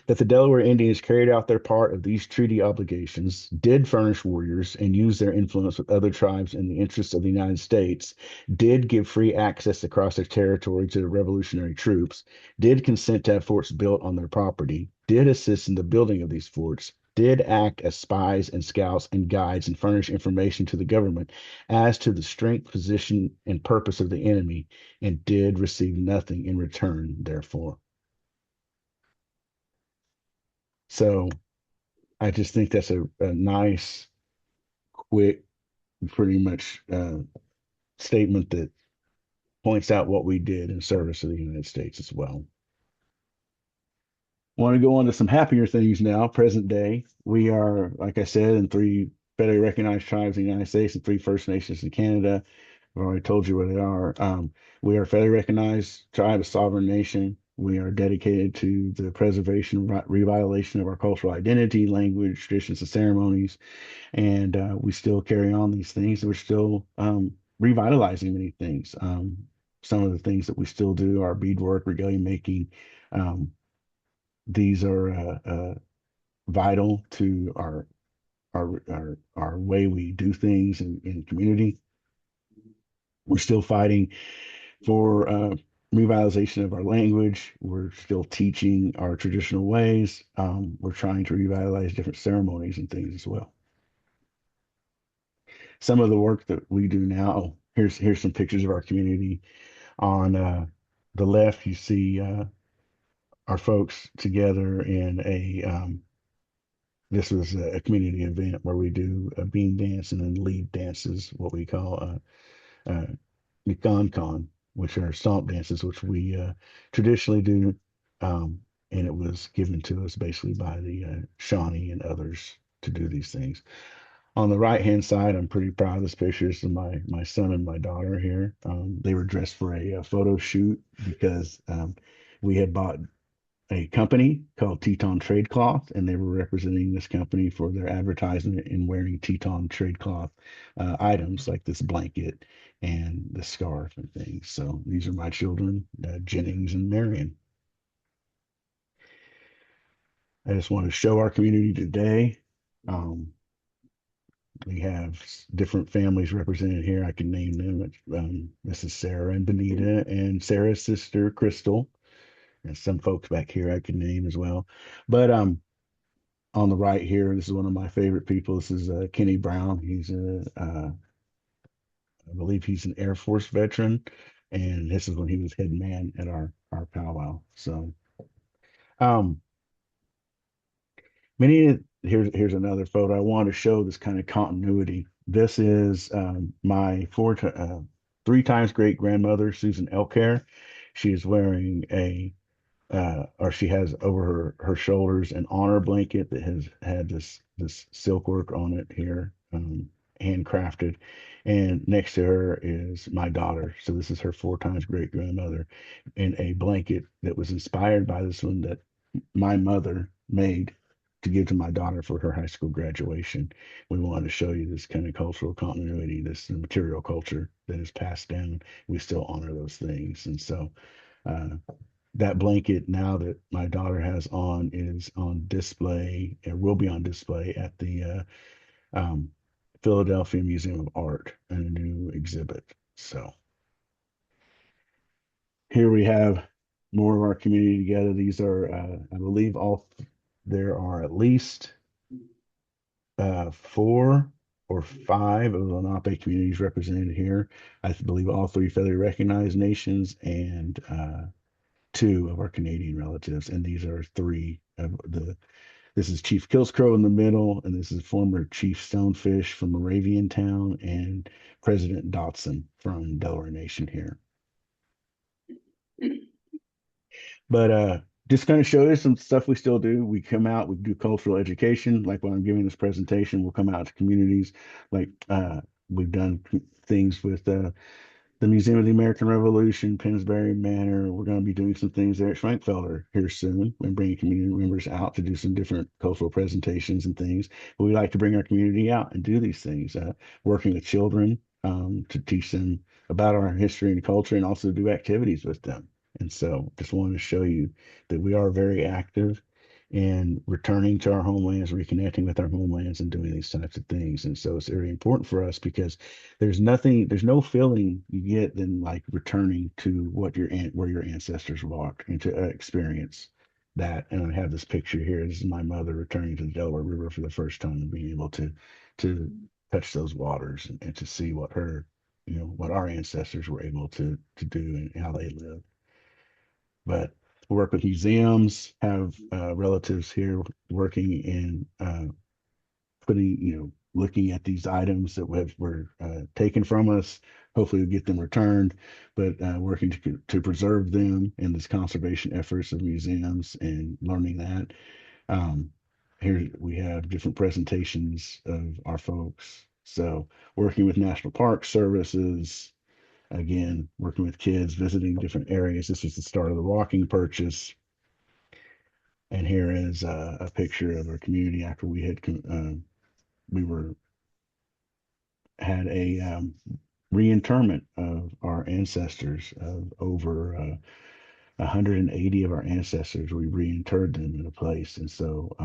that the Delaware Indians carried out their part of these treaty obligations, did furnish warriors and use their influence with other tribes in the interests of the United States, did give free access across their territory to the revolutionary troops, did consent to have forts built on their property, did assist in the building of these forts, did act as spies and scouts and guides and furnish information to the government as to the strength, position, and purpose of the enemy, and did receive nothing in return, therefore. So I just think that's a nice, quick, pretty much statement that points out what we did in service of the United States as well. I want to go on to some happier things now, present day. We are, like I said, in three federally recognized tribes in the United States and three First Nations in Canada. I've already told you where they are. We are a federally recognized tribe, a sovereign nation. We are dedicated to the preservation, revitalization of our cultural identity, language, traditions, and ceremonies. And we still carry on these things. We're still revitalizing many things. Some of the things that we still do are beadwork, regalia making. These are vital to our way we do things in community. We're still fighting for revitalization of our language. We're still teaching our traditional ways. We're trying to revitalize different ceremonies and things as well. Some of the work that we do now, here's some pictures of our community. On the left, you see our folks together in a this was a community event where we do a bean dance and then lead dances, what we call uh, Con, which are stomp dances, which we traditionally do. Um, and it was given to us basically by the Shawnee and others to do these things. On the right hand side, I'm pretty proud of this picture. This is my son and my daughter here. They were dressed for a photo shoot because we had bought a company called Teton Trade Cloth, and they were representing this company for their advertisement in wearing Teton Trade Cloth items like this blanket and the scarf and things. So these are my children, Jennings and Marion. I just want to show our community today. Um, we have different families represented here. I can name them. This is Sarah and Benita, and Sarah's sister Crystal, and some folks back here I can name as well. But on the right here, this is one of my favorite people. This is Kenny Brown. I believe he's an Air Force veteran, and this is when he was head man at our powwow. So, um, here's another photo. I want to show this kind of continuity. This is my three times great grandmother, Susan Elcare. She is wearing or she has over her shoulders an honor blanket that has had this silk work on it here, handcrafted. And next to her is my daughter. So this is her four times great grandmother in a blanket that was inspired by this one that my mother made to give to my daughter for her high school graduation. We wanted to show you this kind of cultural continuity, this material culture that is passed down. We still honor those things. And so uh, that blanket now that my daughter has on is on display. It will be on display at the um, Philadelphia Museum of Art in a new exhibit. So here we have more of our community together. These are, I believe, there are at least four or five of the Lenape communities represented here. I believe all three federally recognized nations and two of our Canadian relatives, and these are three of the. This is Chief Killscrow in the middle, and this is former Chief Stonefish from Moravian Town and President Dotson from Delaware Nation here. But just kind of show you some stuff we still do. We come out, we do cultural education. Like when I'm giving this presentation, we'll come out to communities. Like we've done things with the Museum of the American Revolution, Pennsbury Manor. We're going to be doing some things there at Schwenkfelder here soon and bringing community members out to do some different cultural presentations and things. But we like to bring our community out and do these things, working with children to teach them about our history and culture and also do activities with them. And so just wanted to show you that we are very active in returning to our homelands, reconnecting with our homelands, and doing these types of things. And so it's very important for us because there's no feeling you get than like returning to where your ancestors walked and to experience that. And I have this picture here. This is my mother returning to the Delaware River for the first time and being able to touch those waters and to see what what our ancestors were able to do and how they lived. But work with museums, have relatives here working in putting, looking at these items that were taken from us. Hopefully, we get them returned, but working to preserve them in this conservation efforts of museums and learning that. Um, Here we have different presentations of our folks. So, working with National Park Services, again, working with kids, visiting different areas. This was the start of the walking purchase. And here is a picture of our community after we were had a reinterment of our ancestors of over 180 of our ancestors. We reinterred them in a place, and so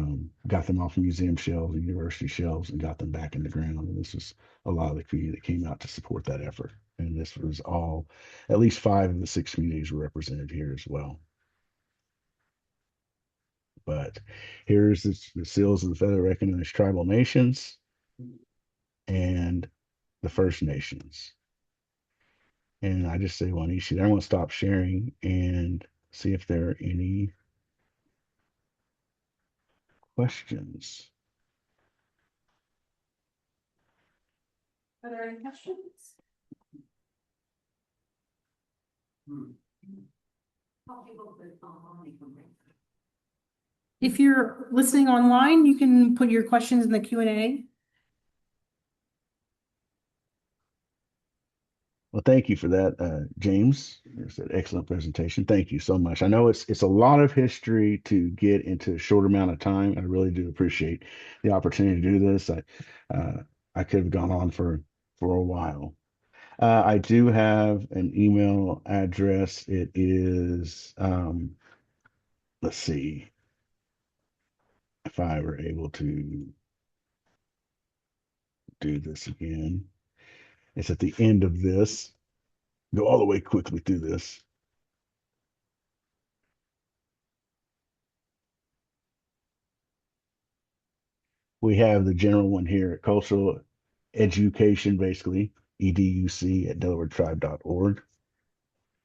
got them off museum shelves and university shelves and got them back in the ground. And this was a lot of the community that came out to support that effort. And this was all, at least five of the six communities were represented here as well. But here's the seals of the federally recognized tribal nations and the First Nations. And I just say Wanishi. I'm going to stop sharing and see if there are any questions. Are there any questions? If you're listening online, you can put your questions in the Q&A. Well, thank you for that, James. It's an excellent presentation. Thank you so much. I know it's a lot of history to get into a short amount of time. I really do appreciate the opportunity to do this. I could have gone on for a while. I do have an email address. It is let's see if I were able to do this again. It's at the end of this. Go all the way quickly through this. We have the general one here at Cultural Education, basically, EDUC at DelawareTribe.org.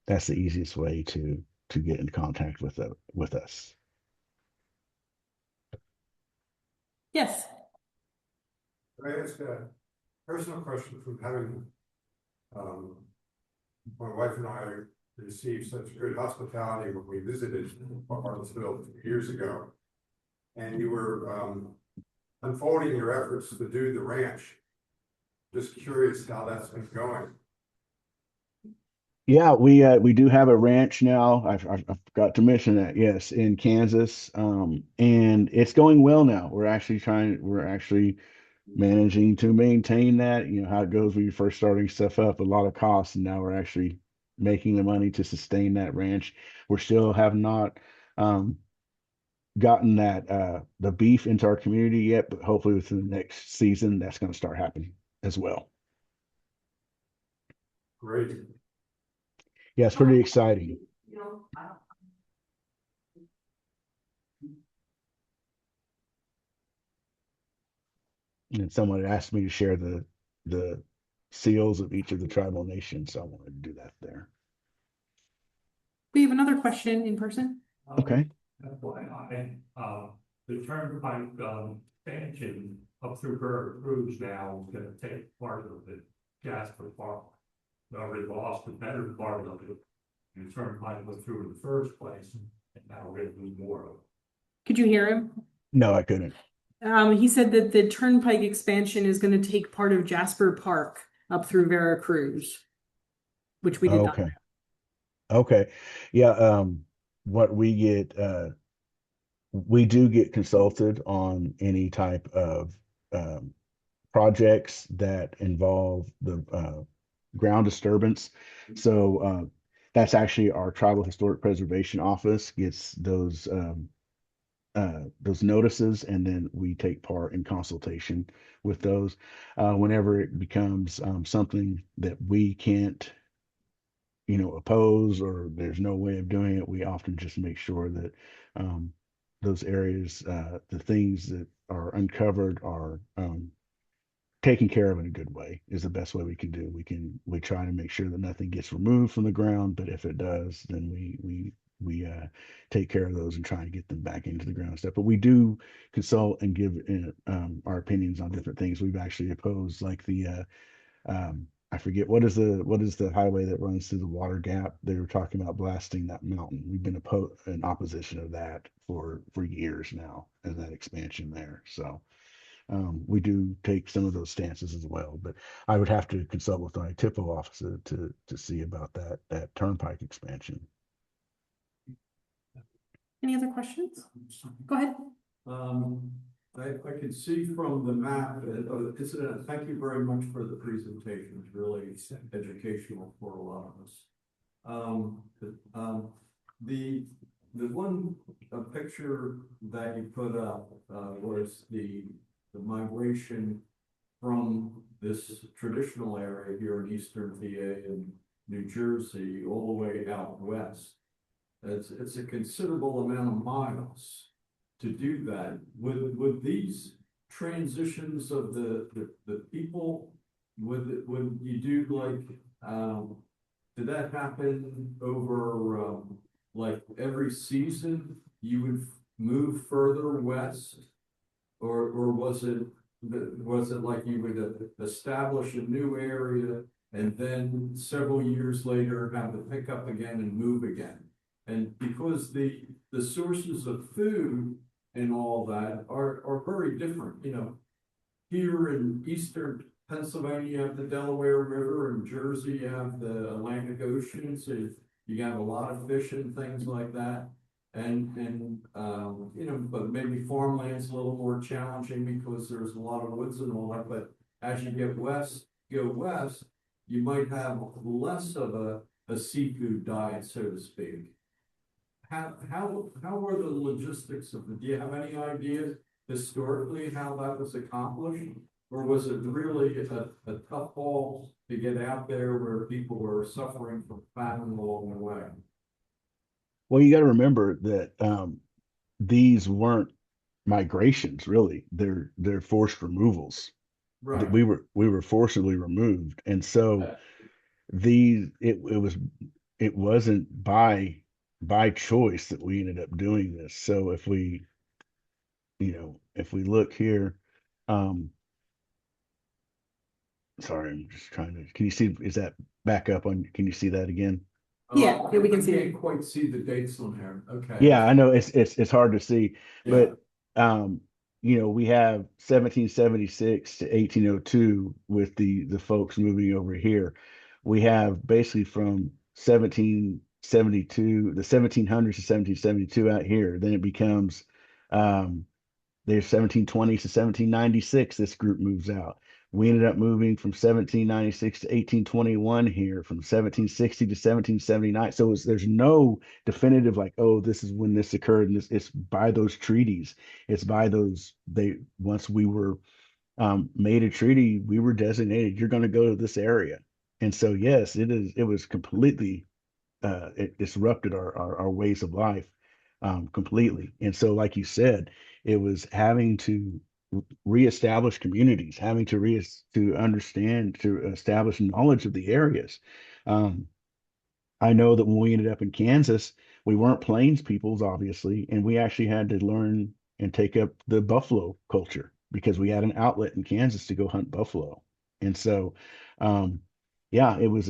That's the easiest way to get in contact with us. Yes. Can I ask a personal question from having my wife and I received such good hospitality when we visited Hartsville years ago, and you were unfolding your efforts to do the ranch. Just curious how that's been going. Yeah, we do have a ranch now. I forgot to mention that. Yes, in Kansas, and it's going well now. We're actually managing to maintain that. You know how it goes when you're first starting stuff up, a lot of costs, and now we're actually making the money to sustain that ranch. We're still have not gotten that the beef into our community yet, but hopefully within the next season that's going to start happening as well. Great. Yeah, it's pretty exciting. And someone had asked me to share the seals of each of the tribal nations, so I wanted to do that there. We have another question in person. Okay. FYI, the turnpike expansion up through Veracruz now is gonna take part of the Jasper Park. We already lost the better part of it. The turnpike went through in the first place, and now we're gonna lose more of it. Could you hear him? No, I couldn't. He said that the turnpike expansion is going to take part of Jasper Park up through Veracruz, which we did not. Okay. Okay. Yeah, what we get we do get consulted on any type of projects that involve the ground disturbance. So that's actually our Tribal Historic Preservation Office gets those notices, and then we take part in consultation with those. Whenever it becomes something that we can't, oppose, or there's no way of doing it, we often just make sure that those areas, the things that are uncovered are taken care of in a good way is the best way we can do. We try to make sure that nothing gets removed from the ground, but if it does, then we take care of those and try to get them back into the ground and stuff. But we do consult and give our opinions on different things. We've actually opposed like the I forget what is the highway that runs through the water gap. They were talking about blasting that mountain. We've been in opposition of that for years now, and that expansion there. So we do take some of those stances as well, but I would have to consult with my TIPO officer to see about that turnpike expansion. Any other questions? Go ahead. I can see from the map, thank you very much for the presentation. It's really educational for a lot of us. The one picture that you put up was the migration from this traditional area here in Eastern VA and New Jersey all the way out west. It's a considerable amount of miles to do that. Would these transitions of the people, would you do like, did that happen over like every season you would move further west, or was it was it like you would establish a new area and then several years later have to pick up again and move again? And because the sources of food and all that are very different, you know. Here in eastern Pennsylvania, you have the Delaware River, and Jersey, you have the Atlantic Ocean, so you have a lot of fish and things like that. You know, but maybe farmland's a little more challenging because there's a lot of woods and all that, but as you get go west, you might have less of a seafood diet, so to speak. How were the logistics of it? Do you have any ideas historically how that was accomplished? Or was it really a tough haul to get out there where people were suffering from famine along the way? Well, you got to remember that these weren't migrations, really. They're forced removals. Right. We were forcibly removed, and so it wasn't by choice that we ended up doing this. So if we, if we look here, um, sorry, I'm just trying to. Can you see? Is that back up on? Can you see that again? Yeah, we can see I it. can't quite see the dates on here. Okay. Yeah, I know it's hard to see, Yeah. but um, we have 1776 to 1802 with the folks moving over here. We have basically from 1772, the 1700s to 1772 out here. Then it becomes there's 1720 to 1796. This group moves out. We ended up moving from 1796 to 1821 here, from 1760 to 1779. So there's no definitive like, oh, this is when this occurred. And it's by those treaties. It's by those once we were made a treaty, we were designated. You're going to go to this area, and so yes, it was completely it disrupted our ways of life completely. And so, like you said, it was having to reestablish communities, having to understand, to establish knowledge of the areas. Um, I know that when we ended up in Kansas, we weren't plains peoples, obviously, and we actually had to learn and take up the buffalo culture because we had an outlet in Kansas to go hunt buffalo. And so, um, yeah, it was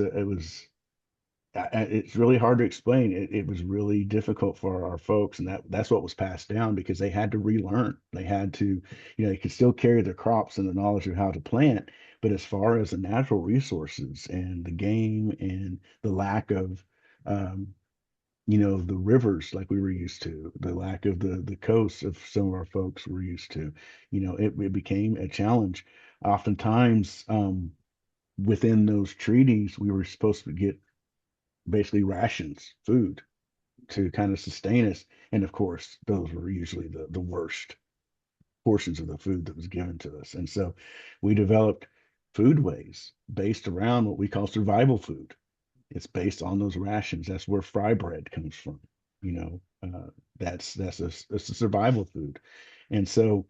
it's really hard to explain. It was really difficult for our folks, and that's what was passed down because they had to relearn. They had to, they could still carry their crops and the knowledge of how to plant, but as far as the natural resources and the game and the lack of, um, the rivers like we were used to, the lack of the coasts of some of our folks were used to, it became a challenge. Oftentimes, within those treaties, we were supposed to get basically rations, food to kind of sustain us. And of course, those were usually the worst portions of the food that was given to us. And so we developed foodways based around what we call survival food. It's based on those rations. That's where fry bread comes from. You know, that's a survival food. And so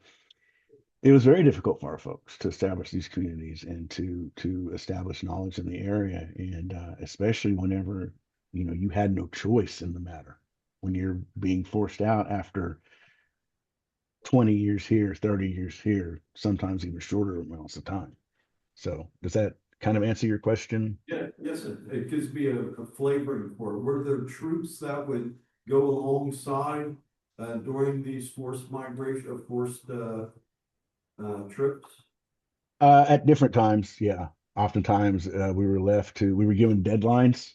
it was very difficult for our folks to establish these communities and to establish knowledge in the area, and especially whenever you had no choice in the matter, when you're being forced out after 20 years here, 30 years here, sometimes even shorter amounts of time. So does that kind of answer your question? Yeah, yes, it gives me a flavoring for it. Were there troops that would go alongside during these forced migration, forced trips? At different times, yeah. Oftentimes, we were given deadlines,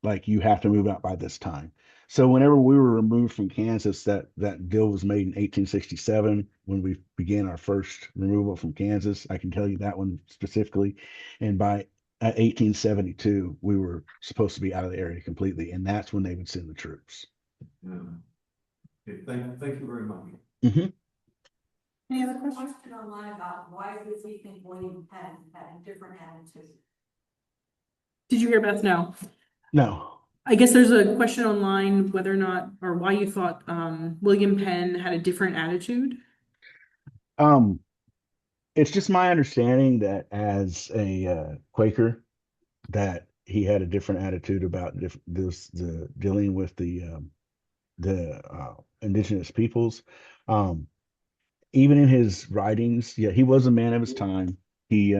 like you have to move out by this time. So whenever we were removed from Kansas, that deal was made in 1867 when we began our first removal from Kansas. I can tell you that one specifically. And by 1872, we were supposed to be out of the area completely, and that's when they would send the troops. Yeah. Okay, thank you very much. Mm-hmm. Any other questions? Question online about why does he think William Penn had a different attitude? Did you hear Beth? No. No. I guess there's a question online whether or not, or why you thought William Penn had a different attitude. It's just my understanding that as a Quaker, that he had a different attitude about the dealing with the indigenous peoples. Um, even in his writings, yeah, he was a man of his time. He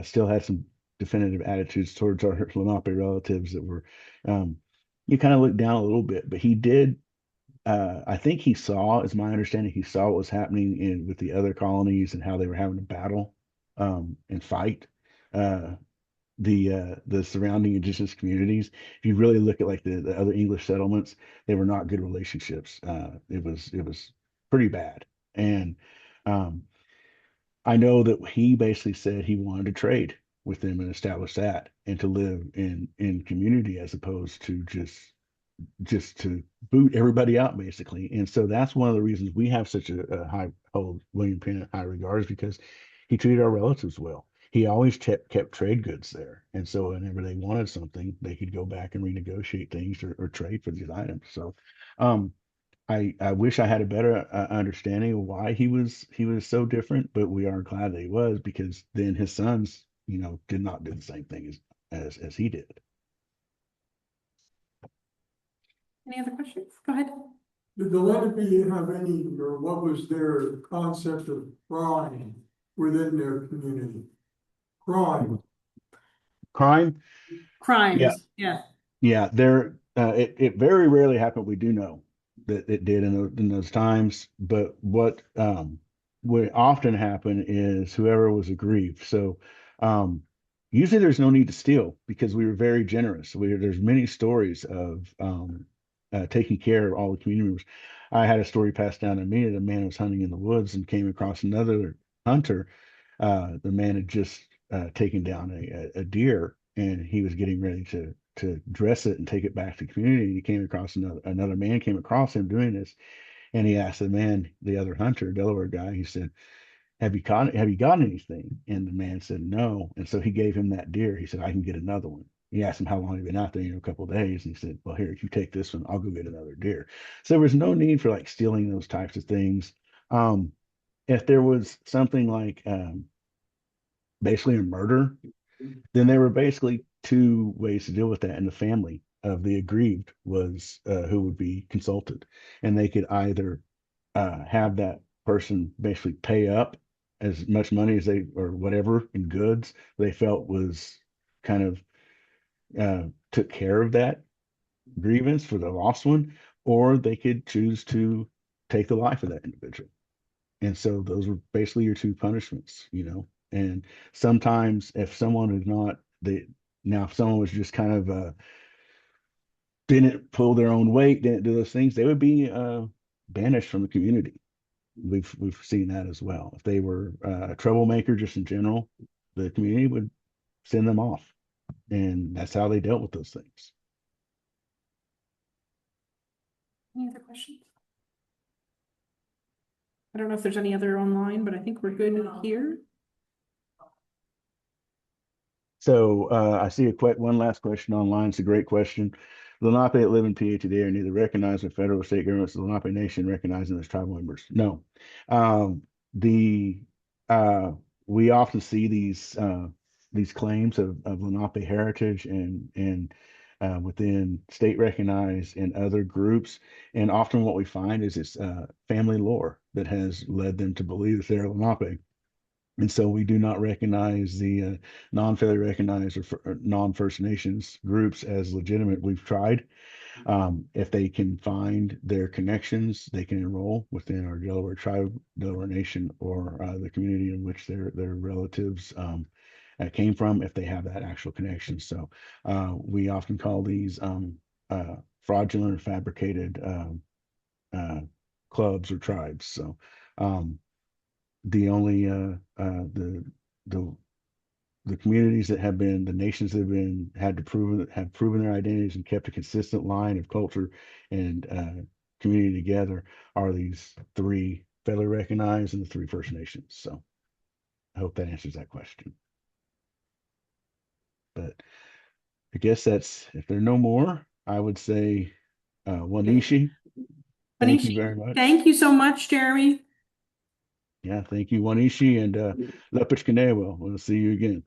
still had some definitive attitudes towards our Lenape relatives that were, um, you kind of look down a little bit, but he did. I think he saw, as my understanding, he saw what was happening in with the other colonies and how they were having to battle and fight uh, the surrounding indigenous communities. If you really look at like the other English settlements, they were not good relationships. It was pretty bad, and um, I know that he basically said he wanted to trade with them and establish that and to live in community as opposed to just to boot everybody out basically. And so that's one of the reasons we have such a high hold William Penn in high regards because he treated our relatives well. He always kept trade goods there. And so whenever they wanted something, they could go back and renegotiate things or trade for these items. So um I wish I had a better understanding of why he was so different, but we are glad that he was because then his sons, did not do the same thing as he did. Any other questions? Go ahead. Did the Lenape have any, or what was their concept of crime within their community? Crime. Crime, yeah, Crimes, yeah. yeah, it very rarely happened. We do know that it did in those times, but what would often happen is whoever was aggrieved. So usually there's no need to steal because we were very generous. There's many stories of taking care of all the community members. I had a story passed down to me that a man was hunting in the woods and came across another hunter. The man had just taken down a deer and he was getting ready to dress it and take it back to the community. And he came across another man came across him doing this, and he asked the man, the other hunter, Delaware guy. He said, "Have you got anything?" And the man said, "No." And so he gave him that deer. He said, "I can get another one." He asked him how long he'd been out there, a couple of days. And he said, "Well, here, if you take this one, I'll go get another deer." So there was no need for like stealing those types of things. Um, if there was something like basically a murder, then there were basically two ways to deal with that. And the family of the aggrieved was who would be consulted. And they could either have that person basically pay up as much money as they or whatever in goods they felt was kind of took care of that grievance for the lost one, or they could choose to take the life of that individual. And so those were basically your two punishments. And sometimes if someone is not they now if someone was just kind of didn't pull their own weight, didn't do those things, they would be banished from the community. We've seen that as well. If they were a troublemaker just in general, the community would send them off. And that's how they dealt with those things. Any other questions? I don't know if there's any other online, but I think we're good here. So I see one last question online. It's a great question. Lenape that live in PA today are neither recognized by federal or state governments. The Lenape Nation recognized them as tribal members. No. The we often see these claims of Lenape heritage and within state recognized and other groups. And often what we find is it's family lore that has led them to believe that they're Lenape. And so we do not recognize the non-federally recognized or non-First Nations groups as legitimate. We've tried. If they can find their connections, they can enroll within our Delaware Tribe, Delaware Nation, or the community in which their relatives came from, if they have that actual connection. So we often call these fraudulent or fabricated clubs or tribes. So the only the the communities that have been the nations that have proven their identities and kept a consistent line of culture and community together are these three federally recognized and the three First Nations. So I hope that answers that question. But I guess that's if there are no more, I would say Wanishi. Thank you very much. Thank you so much, Jeremy. Yeah, thank you, Wanishi, and Lepich Kanewo. We'll see you again.